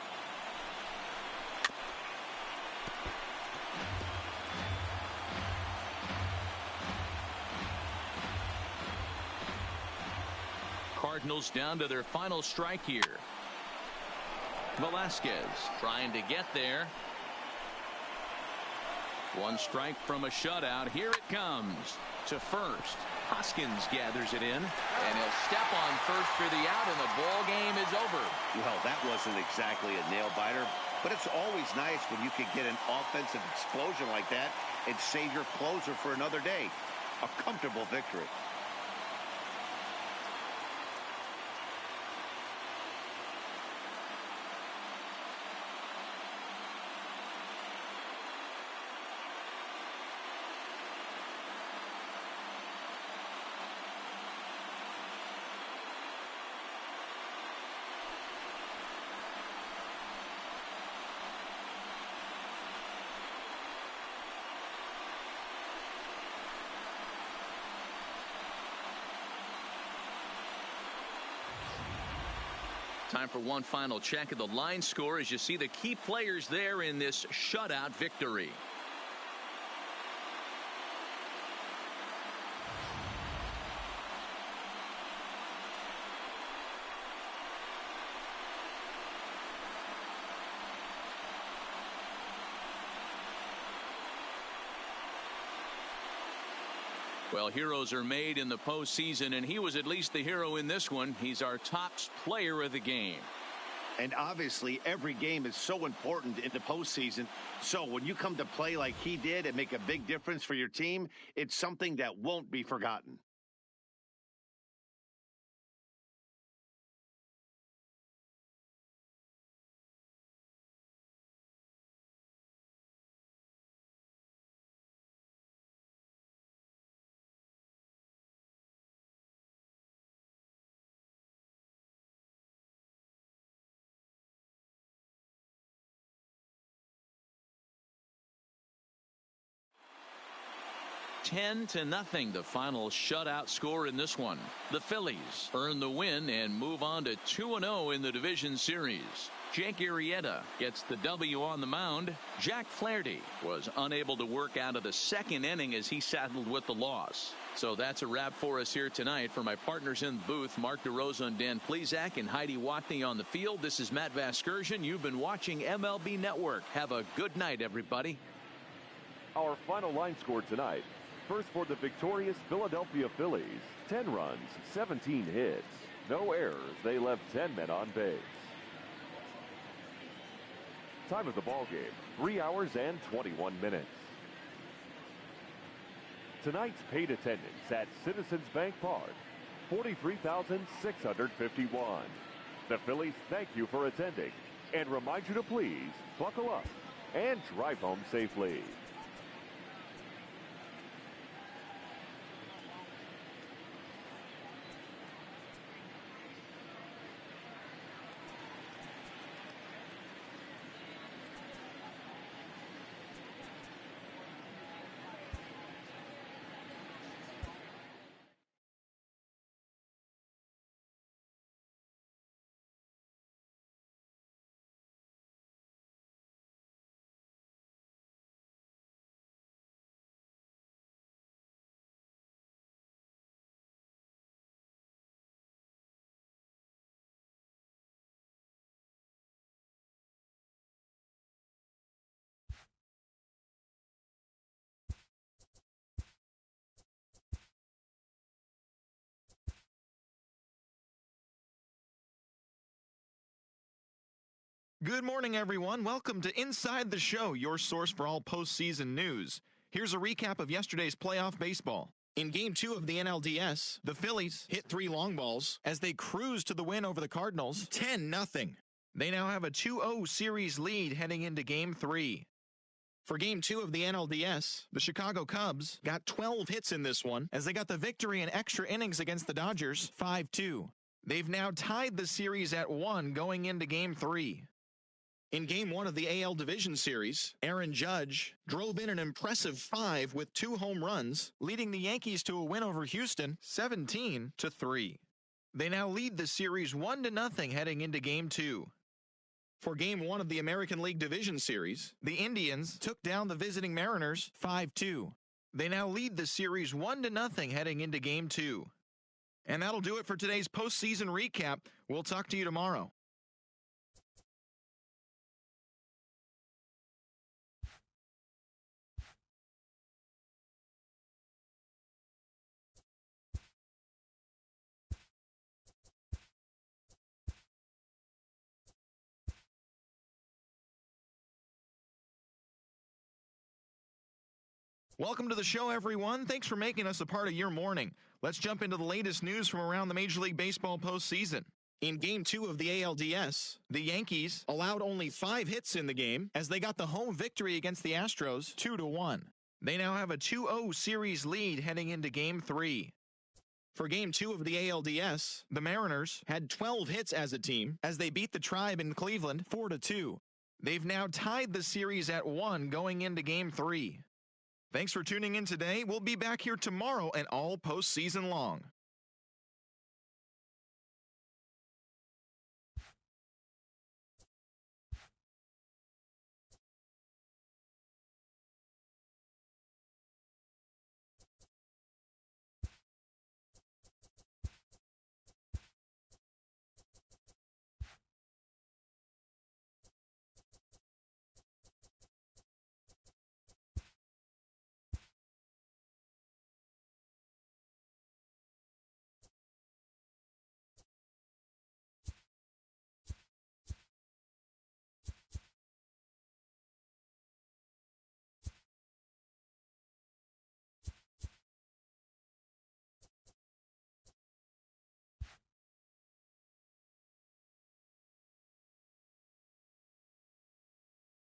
Speaker 1: Cardinals down to their final strike here. Velasquez trying to get there. 1 strike from a shutout. Here it comes to first. Hoskins gathers it in, and he'll step on first for the out, and the ball game is over.
Speaker 2: Well, that wasn't exactly a nail-biter, but it's always nice when you can get an offensive explosion like that and save your closer for another day. A comfortable victory.
Speaker 1: Time for one final check of the line score as you see the key players there in this shutout victory. Well, heroes are made in the postseason, and he was at least the hero in this one. He's our top player of the game.
Speaker 2: And obviously, every game is so important in the postseason. So when you come to play like he did and make a big difference for your team, it's something that won't be forgotten.
Speaker 1: 10-0, the final shutout score in this one. The Phillies earn the win and move on to 2-0 in the division series. Jake Arrieta gets the W on the mound. Jack Flaherty was unable to work out of the second inning as he saddled with the loss. So that's a wrap for us here tonight. For my partners in the booth, Mark DeRosa and Dan Plesac, and Heidi Watney on the field, this is Matt Vasgersian. You've been watching MLB Network. Have a good night, everybody.
Speaker 3: Our final line score tonight. First for the victorious Philadelphia Phillies, 10 runs, 17 hits. No errors. They left 10 men on base. Time of the ball game, 3 hours and 21 minutes. Tonight's paid attendance at Citizens Bank Park, 43,651. The Phillies thank you for attending and remind you to please buckle up and drive home safely.
Speaker 5: Good morning, everyone. Welcome to Inside the Show, your source for all postseason news. Here's a recap of yesterday's playoff baseball. In Game 2 of the NLDS, the Phillies hit 3 long balls as they cruised to the win over the Cardinals, 10-0. They now have a 2-0 series lead heading into Game 3. For Game 2 of the NLDS, the Chicago Cubs got 12 hits in this one as they got the victory in extra innings against the Dodgers, 5-2. They've now tied the series at 1 going into Game 3. In Game 1 of the AL Division Series, Aaron Judge drove in an impressive 5 with 2 home runs, leading the Yankees to a win over Houston, 17-3. They now lead the series 1-0 heading into Game 2. For Game 1 of the American League Division Series, the Indians took down the visiting Mariners, 5-2. They now lead the series 1-0 heading into Game 2. And that'll do it for today's postseason recap. We'll talk to you tomorrow. Welcome to the show, everyone. Thanks for making us a part of your morning. Let's jump into the latest news from around the Major League Baseball postseason. In Game 2 of the ALDS, the Yankees allowed only 5 hits in the game as they got the home victory against the Astros 2-1. They now have a 2-0 series lead heading into Game 3. For Game 2 of the ALDS, the Mariners had 12 hits as a team as they beat the Tribe in Cleveland 4-2. They've now tied the series at 1 going into Game 3. Thanks for tuning in today. We'll be back here tomorrow and all postseason long.